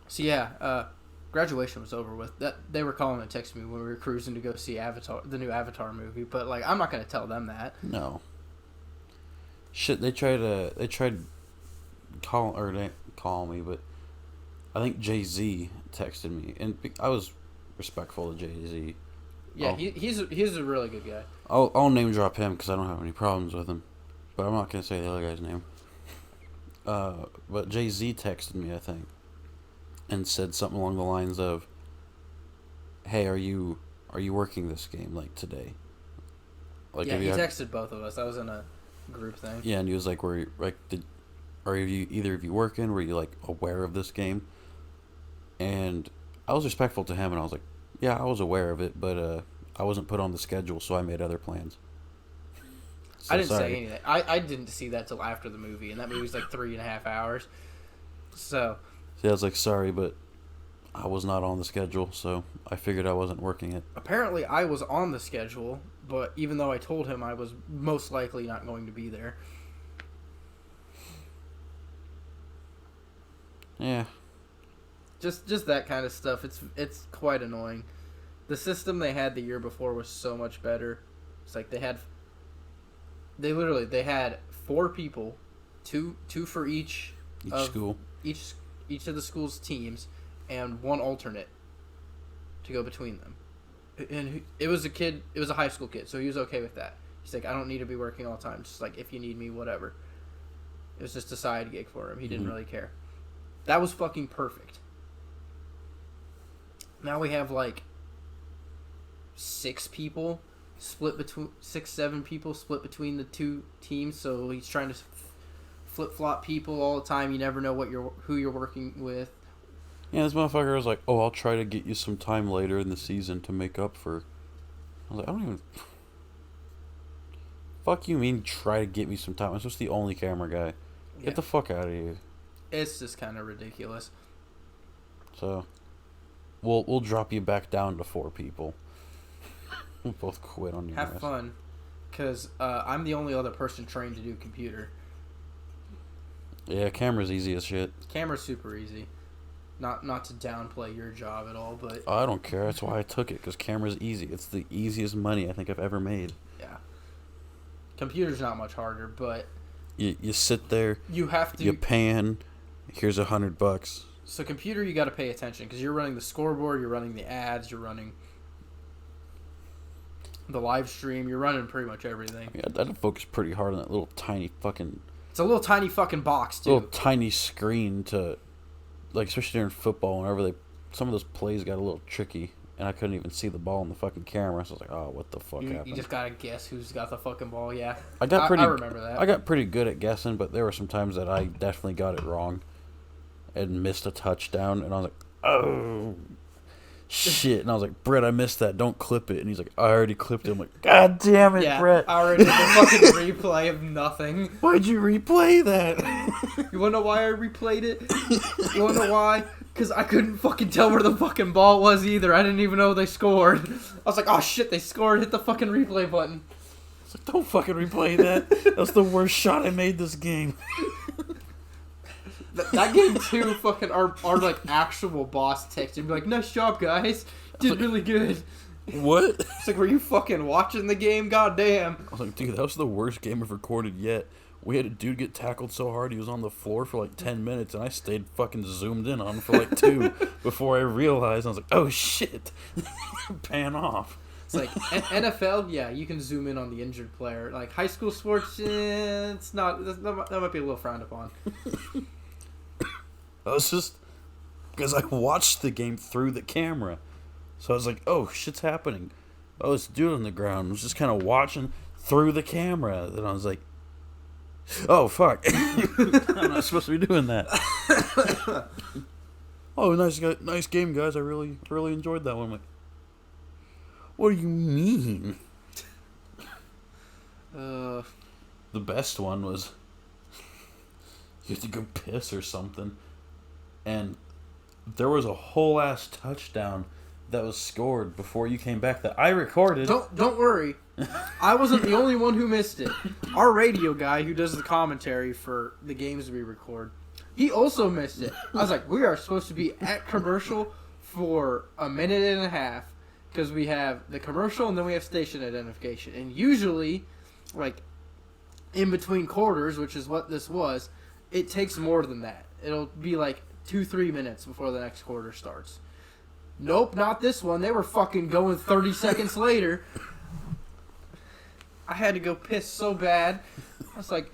So yeah, graduation was over with. That they were calling and texting me when we were cruising to go see Avatar, the new Avatar movie. But like, I'm not going to tell them that. No. Shit, they tried call me, but I think Jay-Z texted me, and I was respectful of Jay-Z. Yeah, he's a really good guy. I'll name drop him because I don't have any problems with him, but I'm not gonna say the other guy's name. But Jay-Z texted me, I think, and said something along the lines of, "Hey, are you working this game like today?" Like, yeah, he texted both of us. I was in a group thing. Yeah, and he was like, are you either of you working? Were you like aware of this game? And I was respectful to him, and I was like, yeah, I was aware of it, but I wasn't put on the schedule, so I made other plans. So I didn't say anything. I didn't see that till after the movie, and that movie's like 3.5 hours. So yeah, I was like, sorry, but I was not on the schedule, so I figured I wasn't working it. Apparently, I was on the schedule, but even though I told him I was most likely not going to be there. Yeah. Just that kind of stuff. It's quite annoying. The system they had the year before was so much better. It's like they had 4 people, two for each school. Each of the school's teams, and 1 alternate to go between them. And it was a high school kid, so he was okay with that. He's like, I don't need to be working all the time. Just like, if you need me, whatever. It was just a side gig for him. He didn't really care. That was fucking perfect. Now we have like 6 people split between 7 people split between the 2 teams. So he's trying to flip flop people all the time. You never know who you're working with. Yeah, this motherfucker was like, "Oh, I'll try to get you some time later in the season to make up for." I was like, I don't even. Fuck you mean try to get me some time? I'm supposed to be the only camera guy. Get the fuck out of here. It's just kind of ridiculous. So, we'll drop you back down to 4 people. We'll both quit on your ass. Have fun, because I'm the only other person trained to do computer. Yeah, camera's easy as shit. Camera's super easy. Not to downplay your job at all, but... I don't care. That's why I took it, because camera's easy. It's the easiest money I think I've ever made. Yeah. Computer's not much harder, but... You sit there. You have to... You pan. Here's $100. So computer, you got to pay attention, because you're running the scoreboard, you're running the ads, you're running the live stream. You're running pretty much everything. Yeah, I had to focus pretty hard on that little tiny fucking... It's a little tiny fucking box, too. Little tiny screen to... Like, especially during football, whenever they... Some of those plays got a little tricky, and I couldn't even see the ball in the fucking camera, so I was like, oh, what the fuck happened? You just gotta guess who's got the fucking ball, yeah. I remember that. I got pretty good at guessing, but there were some times that I definitely got it wrong and missed a touchdown, and I was like, oh... Shit, and I was like, Brett, I missed that. Don't clip it. And he's like, I already clipped it. I'm like, God damn it, yeah, Brett. I already did the fucking replay of nothing. Why'd you replay that? You wanna know why I replayed it? You wanna know why? Because I couldn't fucking tell where the fucking ball was either. I didn't even know they scored. I was like, oh shit, they scored. Hit the fucking replay button. I was like, don't fucking replay that. That's the worst shot I made this game. That game too, fucking our like actual boss texted me like, nice job guys, did really good. What? It's like, were you fucking watching the game? God damn. I was like, dude, that was the worst game I've recorded yet. We had a dude get tackled so hard he was on the floor for like 10 minutes, and I stayed fucking zoomed in on him for like 2 before I realized. I was like, oh shit. Pan off. It's like NFL, yeah, you can zoom in on the injured player. Like high school sports, it's not. That might be a little frowned upon. I was just because I watched the game through the camera, so I was like, "Oh, shit's happening." Oh, this dude on the ground. I was just kind of watching through the camera. Then I was like, "Oh fuck, I'm not supposed to be doing that." Oh, nice game, guys. I really enjoyed that one. I'm like, what do you mean? The best one was you had to go piss or something. And there was a whole ass touchdown that was scored before you came back that I recorded. Don't worry. I wasn't the only one who missed it. Our radio guy who does the commentary for the games we record, he also missed it. I was like, we are supposed to be at commercial for a minute and a half because we have the commercial and then we have station identification. And usually, like, in between quarters, which is what this was, it takes more than that. It'll be like 2-3 minutes before the next quarter starts. Nope, not this one. They were fucking going 30 seconds later. I had to go piss so bad. I was like,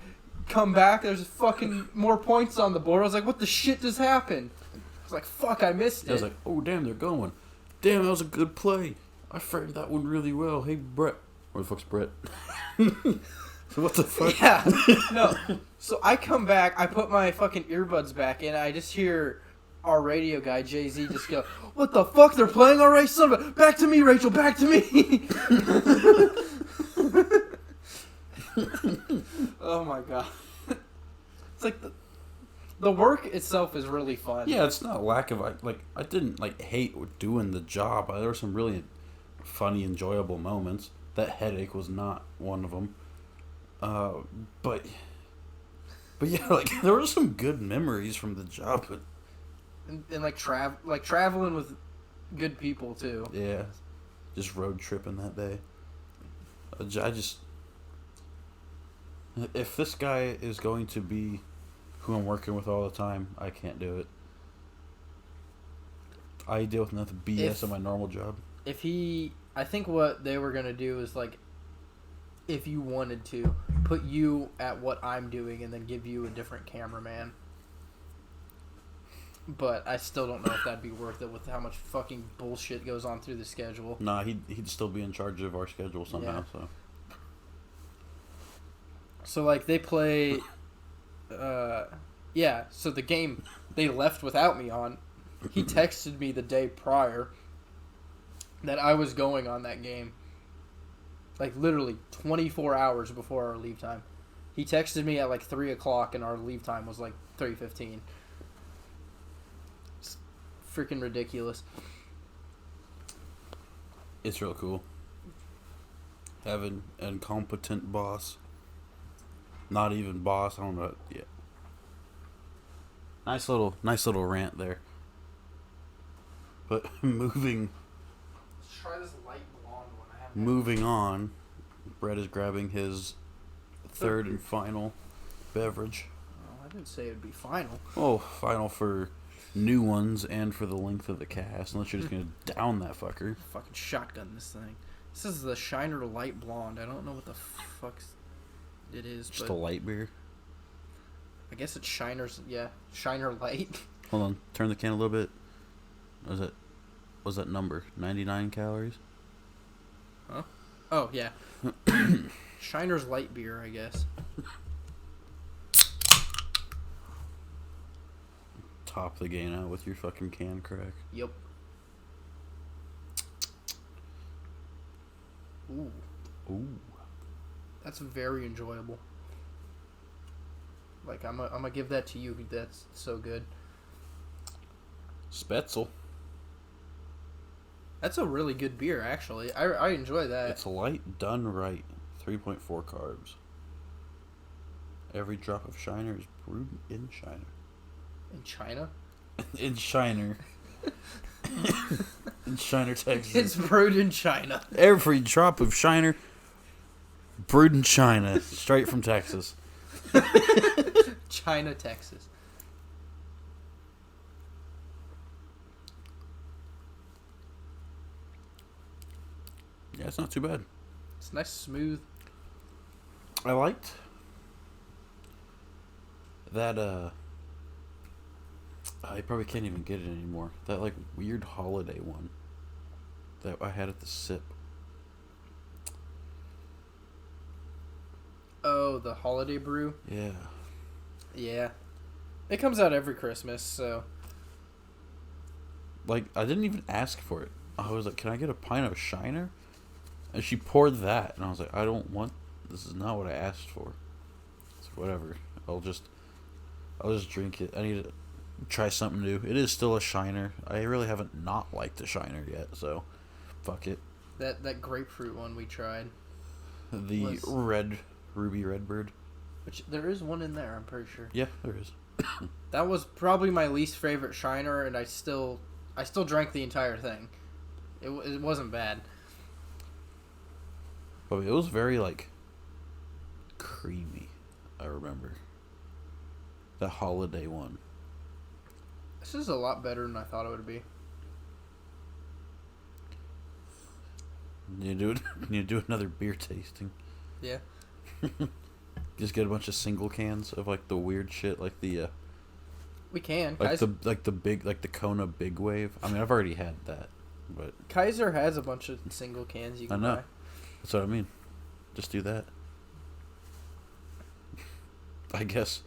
come back, there's fucking more points on the board. I was like, what the shit just happened? I was like, fuck, I missed it. I was like, oh damn, they're going. Damn, that was a good play. I framed that one really well. Hey, Brett. Where the fuck's Brett? What the fuck? Yeah, no. So I come back, I put my fucking earbuds back in, I just hear our radio guy, Jay-Z, just go, what the fuck? They're playing already? Son of a... Back to me, Rachel, back to me! Oh my god. It's like the work itself is really fun. Yeah, it's not lack of... I didn't, hate doing the job. There were some really funny, enjoyable moments. That headache was not one of them. But yeah, there were some good memories from the job. But... And traveling with good people too. Yeah, just road tripping that day. If this guy is going to be who I'm working with all the time, I can't do it. I deal with nothing BS in my normal job. I think what they were gonna do is if you wanted to, put you at what I'm doing and then give you a different cameraman. But I still don't know if that'd be worth it with how much fucking bullshit goes on through the schedule. Nah, he'd still be in charge of our schedule somehow, yeah. So they play... yeah, so the game they left without me on, he texted me the day prior that I was going on that game. Literally 24 hours before our leave time. He texted me at 3 o'clock and our leave time was 3:15. It's freaking ridiculous. It's real cool. Having an incompetent boss. Not even boss, I don't know. Yeah. Nice little rant there. But moving... Let's try this light blonde one. Moving on, Brett is grabbing his third and final beverage. Oh, I didn't say it would be final. Oh, final for new ones and for the length of the cast, unless you're just going to down that fucker. Fucking shotgun this thing. This is the Shiner Light Blonde. I don't know what the fuck it is. Just but a light beer. I guess it's Shiner's. Yeah, Shiner Light. Hold on, turn the can a little bit. Was that number 99 calories? Huh? Oh yeah. Shiner's Light Beer, I guess. Top the game out with your fucking can crack. Yep. Ooh. Ooh. That's very enjoyable. Like, I'm gonna give that to you. That's so good. Spätzle. That's a really good beer, actually. I enjoy that. It's light, done right. 3.4 carbs. Every drop of Shiner is brewed in Shiner. In China? In Shiner. In Shiner, Texas. It's brewed in China. Every drop of Shiner brewed in China. Straight from Texas. China, Texas. Yeah, it's not too bad. It's nice, smooth. I liked that, I probably can't even get it anymore. That, like, weird holiday one that I had at the Sip. Oh, the holiday brew? Yeah. Yeah. It comes out every Christmas, so... Like, I didn't even ask for it. I was like, can I get a pint of Shiner? And she poured that, and I was like, I don't want... This is not what I asked for. So whatever. I'll just drink it. I need to try something new. It is still a Shiner. I really haven't not liked a Shiner yet, so fuck it. That grapefruit one we tried. The Ruby Redbird. Which, there is one in there, I'm pretty sure. Yeah, there is. That was probably my least favorite Shiner, and I still drank the entire thing. It wasn't bad. But it was very, like, creamy, I remember. The holiday one. This is a lot better than I thought it would be. You do another beer tasting. Yeah. Just get a bunch of single cans of, like, the weird shit, like the We can. like the Kona Big Wave. I mean, I've already had that, but Kaiser has a bunch of single cans you can I know. buy. That's what I mean. Just do that. I guess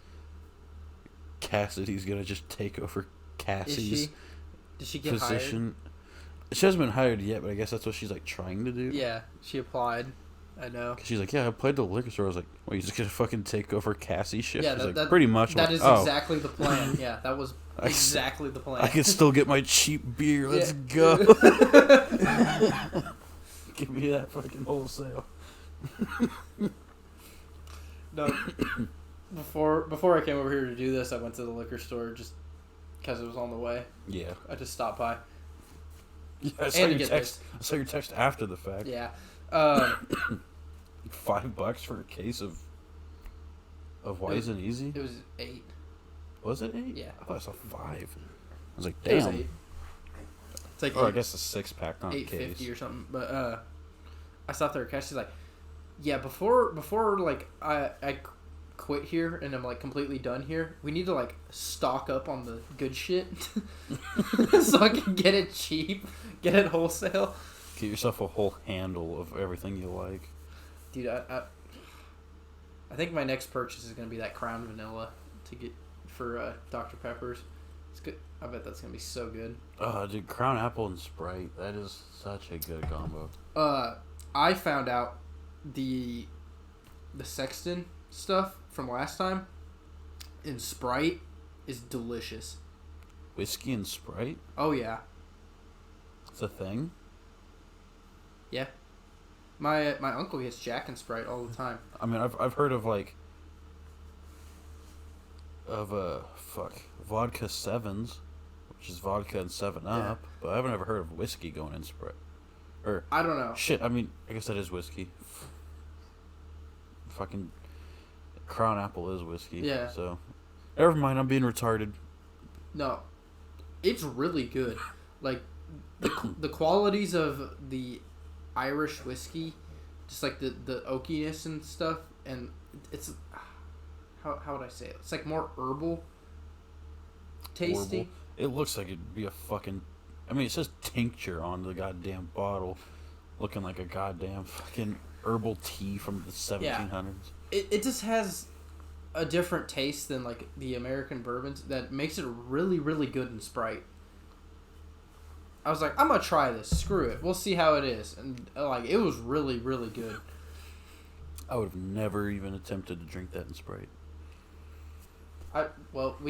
Cassidy's gonna just take over Cassie's Did she get position. She hasn't been hired yet, but I guess that's what she's, like, trying to do. Yeah, she applied. I know. She's like, yeah, I applied to the liquor store. I was like, well, you just gonna fucking take over Cassie's shift? Yeah, She's like, pretty much. That like, is oh. exactly the plan. Yeah, that was exactly the plan. I can still get my cheap beer. Let's go. Give me that fucking wholesale. No, before I came over here to do this, I went to the liquor store just because it was on the way. Yeah. I just stopped by. Yeah, I saw your text. I saw your text after the fact. Yeah. $5 for a case of Weizen Easy? It was 8. Was it 8? Yeah. I thought I saw 5. I was like, It was damn. 8. It's like Or I guess a 6-pack, not a $8.50 case. or something. But I stopped there. Cash. She's like, yeah. Before like I quit here and I'm like completely done here. We need to like stock up on the good shit so I can get it cheap, get it wholesale. Get yourself a whole handle of everything you like. Dude, I think my next purchase is gonna be that Crown Vanilla to get for Dr. Pepper's. It's good. I bet that's gonna be so good. Dude, Crown Apple and Sprite. That is such a good combo. I found out the Sexton stuff from last time in Sprite is delicious. Whiskey and Sprite? Oh yeah. It's a thing? Yeah. My uncle gets Jack and Sprite all the time. I mean, I've heard of like vodka 7s, which is vodka and 7 Up, but I haven't ever heard of whiskey going in Sprite. Or I don't know. Shit, I mean, I guess that is whiskey. Fucking Crown Apple is whiskey. Yeah. So, never mind. I'm being retarded. No, it's really good. Like the qualities of the Irish whiskey, just like the oakiness and stuff, and it's how would I say it? It's like more herbal tasting. Horrible. It looks like it'd be a fucking. I mean, it says tincture on the goddamn bottle, looking like a goddamn fucking herbal tea from the 1700s. Yeah. It just has a different taste than like the American bourbons that makes it really, really good in Sprite. I was like, I'm gonna try this. Screw it. We'll see how it is. And like, it was really, really good. I would have never even attempted to drink that in Sprite.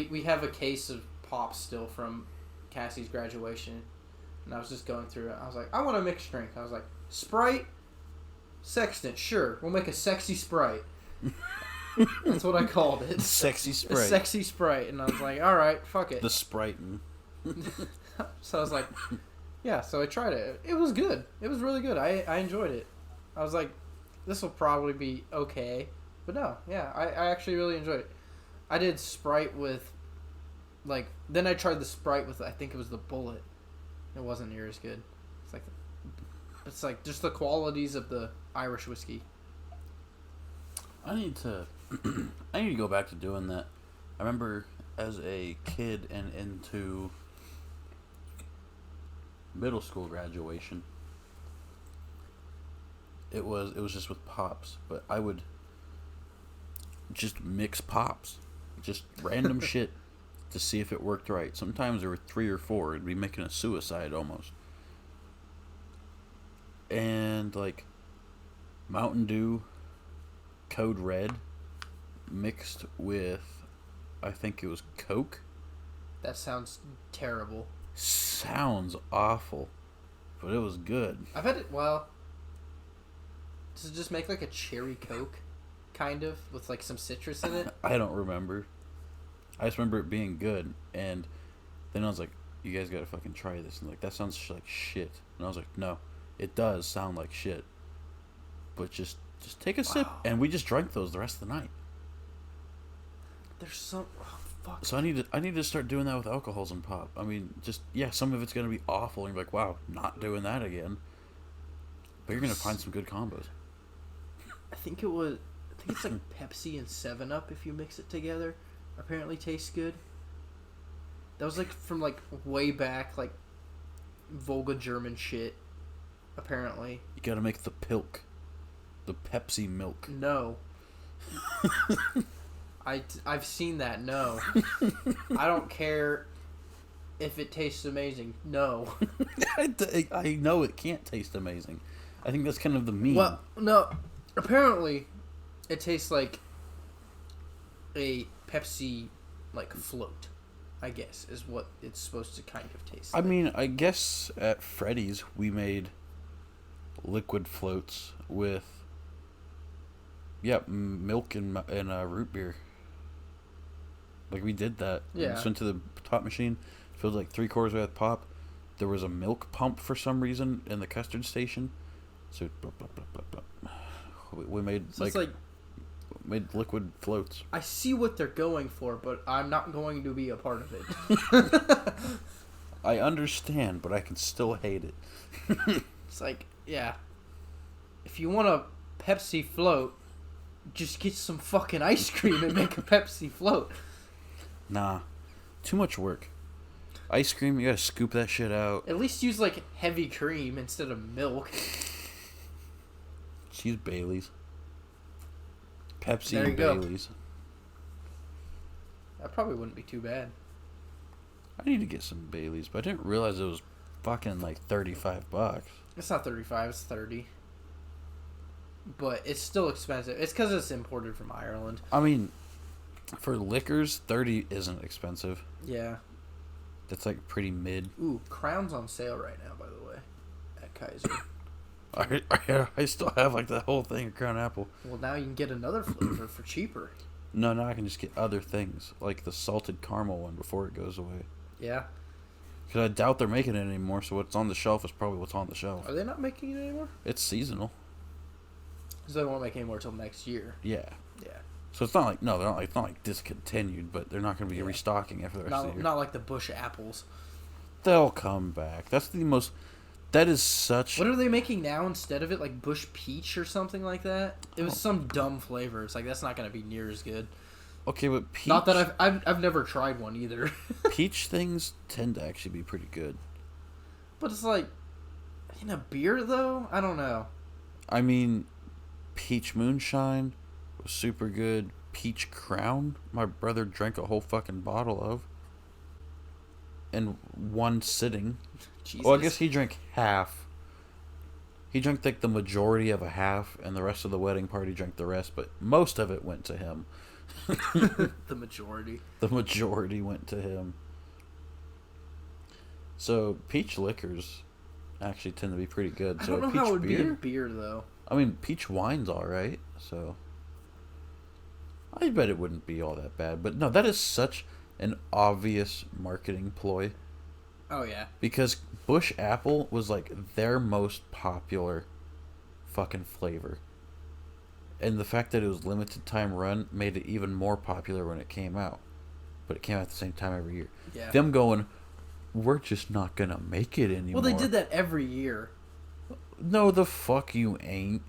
We have a case of Pop still from Cassie's graduation, and I was just going through it. I was like, I want a mixed drink. I was like, Sprite, Sextant, sure. We'll make a sexy Sprite. That's what I called it. Sexy Sprite. A sexy Sprite. And I was like, all right, fuck it. The Spritin'. So I was like, yeah, so I tried it. It was good. It was really good. I enjoyed it. I was like, this will probably be okay. But no, yeah, I actually really enjoyed it. I did Sprite with, like, then I tried the Sprite with, I think it was the Bullet. It wasn't near as good. It's like just the qualities of the Irish whiskey. I need to go back to doing that. I remember as a kid and into middle school graduation, it was just with pops, but I would just mix pops, just random shit to see if it worked right. Sometimes there were 3 or 4. It'd be making a suicide almost. And like Mountain Dew, Code Red, mixed with, I think it was Coke. That sounds terrible. Sounds awful, but it was good. I've had it, well, does it just make like a cherry Coke, kind of, with like some citrus in it? I don't remember. I just remember it being good, and then I was like, you guys gotta fucking try this. And like, that sounds like shit. And I was like, no, it does sound like shit. But just take a sip. And we just drank those the rest of the night. There's some... Oh, fuck. So I need to start doing that with alcohols and pop. I mean, just, yeah, some of it's gonna be awful, and you're like, wow, not doing that again. But you're gonna find some good combos. I think it's like Pepsi and 7-Up if you mix it together. Apparently tastes good. That was like from like way back, like Volga German shit. Apparently. You gotta make the pilk. The Pepsi milk. No. I've seen that. No. I don't care if it tastes amazing. No. I know it can't taste amazing. I think that's kind of the meme. Well, no. Apparently, it tastes like a Pepsi, like, float, I guess, is what it's supposed to kind of taste like. I mean, I guess at Freddy's we made liquid floats with, milk and root beer. Like, we did that. Yeah. We just went to the pop machine, filled like 3/4 with pop. There was a milk pump for some reason in the custard station. So, blah, blah, blah, blah, blah. We made, so like made liquid floats. I see what they're going for, but I'm not going to be a part of it. I understand, but I can still hate it. It's like, yeah. If you want a Pepsi float, just get some fucking ice cream and make a Pepsi float. Nah. Too much work. Ice cream, you gotta scoop that shit out. At least use, like, heavy cream instead of milk. Just use Baileys. Pepsi There and you go. Baileys. That probably wouldn't be too bad. I need to get some Baileys, but I didn't realize it was fucking like $35. It's not 35, it's 30. But it's still expensive. It's because it's imported from Ireland. I mean, for liquors, 30 isn't expensive. Yeah. That's like pretty mid. Ooh, Crown's on sale right now, by the way, at Kaiser. I still have like the whole thing of Crown Apple. Well, now you can get another flavor for cheaper. No, now I can just get other things, like the salted caramel one before it goes away. Yeah. Because I doubt they're making it anymore, so what's on the shelf is probably what's on the shelf. Are they not making it anymore? It's seasonal. So they won't make any more until next year. Yeah. Yeah. So it's not like, no, they're not like, it's not like discontinued, but they're not going to be restocking after the rest of the year. Not like the Bush apples. They'll come back. That's the most... That is such... What are they making now instead of it? Like Bush Peach or something like that? It was some dumb flavor. It's like, that's not going to be near as good. Okay, but peach... Not that I've never tried one either. Peach things tend to actually be pretty good. But it's like, in a beer though? I don't know. I mean, peach moonshine was super good. Peach Crown, my brother drank a whole fucking bottle of. In one sitting. Jesus. Well, I guess he drank half. He drank like the majority of a half, and the rest of the wedding party drank the rest, but most of it went to him. The majority. The majority went to him. So, peach liquors actually tend to be pretty good. I So don't know peach how it would beer, be in beer, though. I mean, peach wine's alright, so... I bet it wouldn't be all that bad. But no, that is such an obvious marketing ploy. Oh, yeah. Because Bush Apple was like their most popular fucking flavor. And the fact that it was limited time run made it even more popular when it came out. But it came out at the same time every year. Yeah. Them going, we're just not gonna make it anymore. Well, they did that every year. No, the fuck you ain't.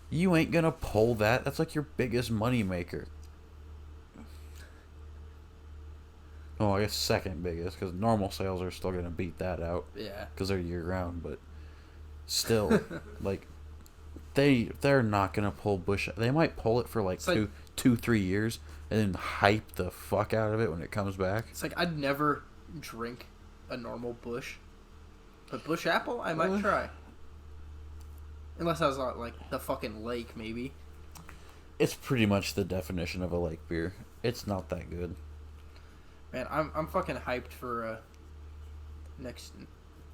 You ain't gonna pull that. That's like your biggest money maker. Oh, I guess second biggest, because normal sales are still gonna beat that out. Yeah. Because they're year round, but still, like, they're not gonna pull Bush. They might pull it for like 3 years, and then hype the fuck out of it when it comes back. It's like, I'd never drink a normal Bush, but Bush Apple I might try. Unless I was on like the fucking lake, maybe. It's pretty much the definition of a lake beer. It's not that good. Man, I'm fucking hyped for next.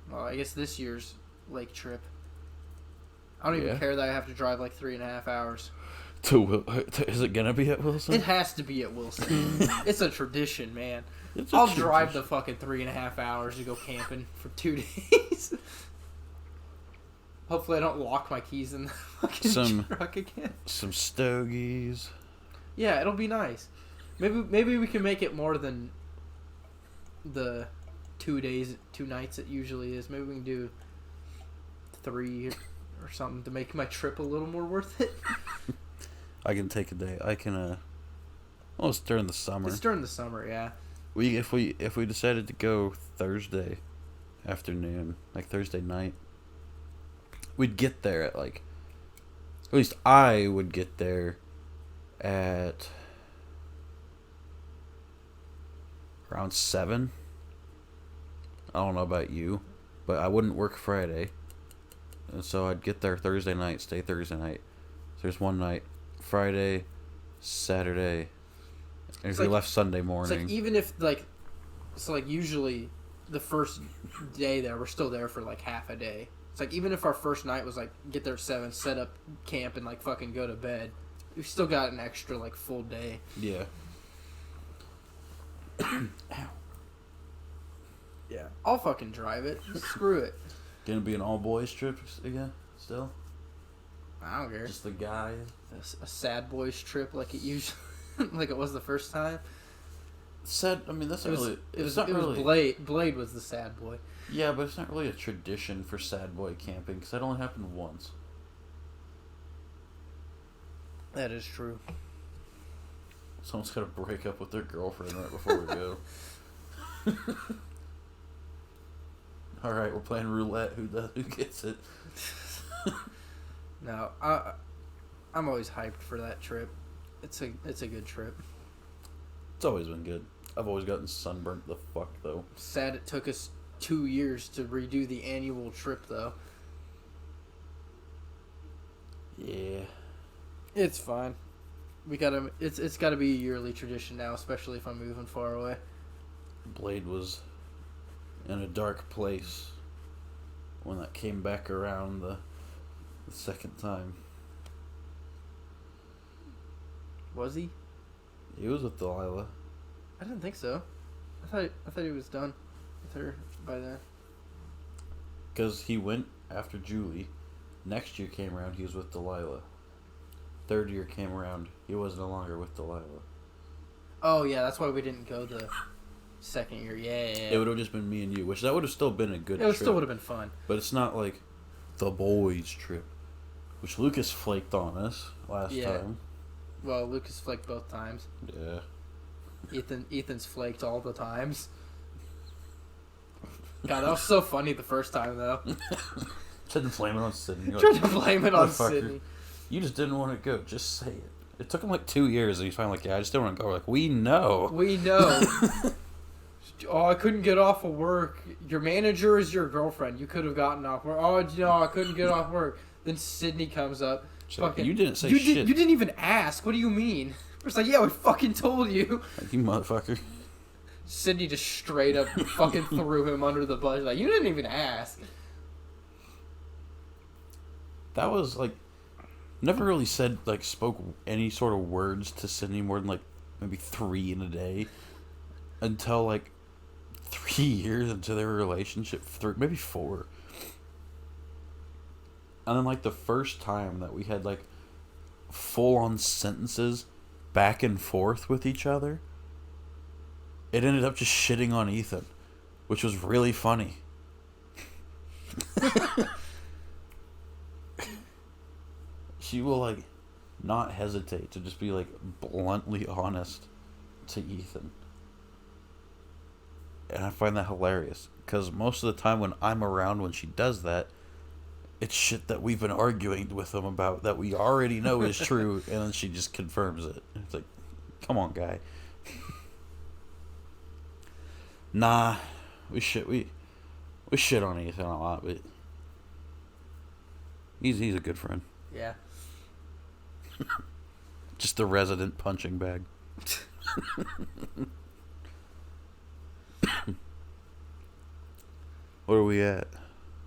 Well, I guess this year's lake trip. I don't even care that I have to drive like 3.5 hours. Is it gonna be at Wilson? It has to be at Wilson. It's a tradition, man. I'll drive the fucking 3.5 hours to go camping for 2 days. Hopefully I don't lock my keys in the fucking truck again. Some stogies. Yeah, it'll be nice. Maybe we can make it more than the 2 days, 2 nights it usually is. Maybe we can do 3 or something to make my trip a little more worth it. I can take a day. I can. Well, it's during the summer. It's during the summer, yeah. If we decided to go Thursday afternoon, like Thursday night, we'd get there at like. At least I would get there at around 7. I don't know about you, but I wouldn't work Friday. And so I'd get there Thursday night, stay Thursday night. So there's one night, Friday, Saturday, and if we left Sunday morning. It's like even if like, so like usually the first day there, we're still there for like half a day. It's like even if our first night was like get there at 7, set up camp and like fucking go to bed, we've still got an extra like full day. Yeah. Yeah, I'll fucking drive it. Screw it. Gonna be an all boys trip again? Still? I don't care. Just the guy. A sad boys trip like it usually, like it was the first time. Sad. I mean, that's not really. It was Blade. Blade was the sad boy. Yeah, but it's not really a tradition for sad boy camping because that only happened once. That is true. Someone's gotta break up with their girlfriend right before we go. All right, we're playing roulette. Who gets it? No, I'm always hyped for that trip. It's a good trip. It's always been good. I've always gotten sunburnt the fuck though. Sad it took us 2 years to redo the annual trip though. Yeah. It's fine. It's gotta be a yearly tradition now, especially if I'm moving far away. Blade was in a dark place when that came back around the second time. Was he? He was with Delilah. I didn't think so. I thought he was done with her by then. Because he went after Julie. Next year came around, he was with Delilah. Third year came around, he was no longer with Delilah. Oh yeah, that's why we didn't go the Second year, yeah. It would have just been me and you, which that would have still been a good trip. It still would have been fun. But it's not like the boys' trip, which Lucas flaked on us last time. Well, Lucas flaked both times. Yeah. Ethan's flaked all the times. God, that was so funny the first time, though. Tried to blame it on Sydney. Tried to blame it on Sydney. You just didn't want to go. Just say it. It took him like 2 years, and he's finally like, yeah, I just didn't want to go. We're like, we know. We know. Oh, I couldn't get off of work. Your manager is your girlfriend. You could have gotten off work. Oh, no, I couldn't get off work. Then Sydney comes up. Fucking, you didn't say shit. You didn't even ask. What do you mean? We're just like, yeah, we fucking told you. Like, you motherfucker. Sydney just straight up fucking threw him under the bus. Like, you didn't even ask. That was, like, never really said, like, spoke any sort of words to Sydney more than, like, maybe 3 in a day. Until, like, 3 years into their relationship. Maybe 4. And then, like, the first time that we had, like, full-on sentences back and forth with each other, it ended up just shitting on Ethan, which was really funny. She will, like, not hesitate to just be, like, bluntly honest to Ethan. And I find that hilarious, because most of the time when I'm around when she does that, it's shit that we've been arguing with them about that we already know is true, and then she just confirms it. It's like, come on, guy. Nah, we shit on Ethan a lot, but he's a good friend. Yeah. Just a resident punching bag. What are we at?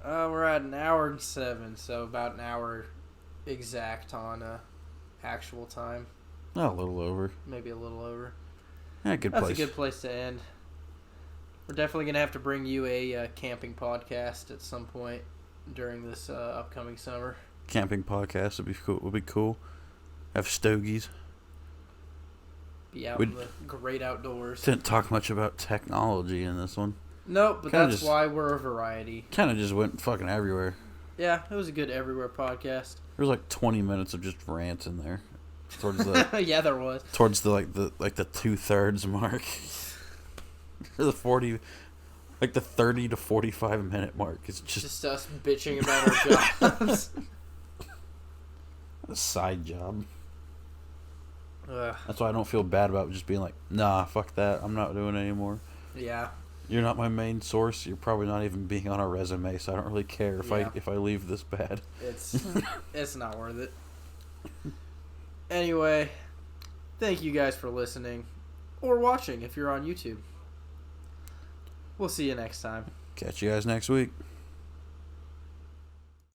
We're at 1 hour and 7, so about an hour exact on actual time. Oh, a little over. Maybe a little over. Yeah, good place. That's a good place to end. We're definitely going to have to bring you a camping podcast at some point during this upcoming summer. Camping podcast would be cool. Have stogies. Be out in the great outdoors. Didn't talk much about technology in this one. Nope, but that's why we're a variety. Kind of just went fucking everywhere. Yeah, it was a good everywhere podcast. There was like 20 minutes of just rants in there. Towards the yeah, there was. Towards the 2/3 mark. The 40, like the 30 to 45 minute mark. It's just us bitching about our jobs. A side job. Ugh. That's why I don't feel bad about just being like, nah, fuck that. I'm not doing it anymore. Yeah. You're not my main source. You're probably not even being on a resume, so I don't really care if I leave this bad. It's not worth it. Anyway, thank you guys for listening or watching if you're on YouTube. We'll see you next time. Catch you guys next week.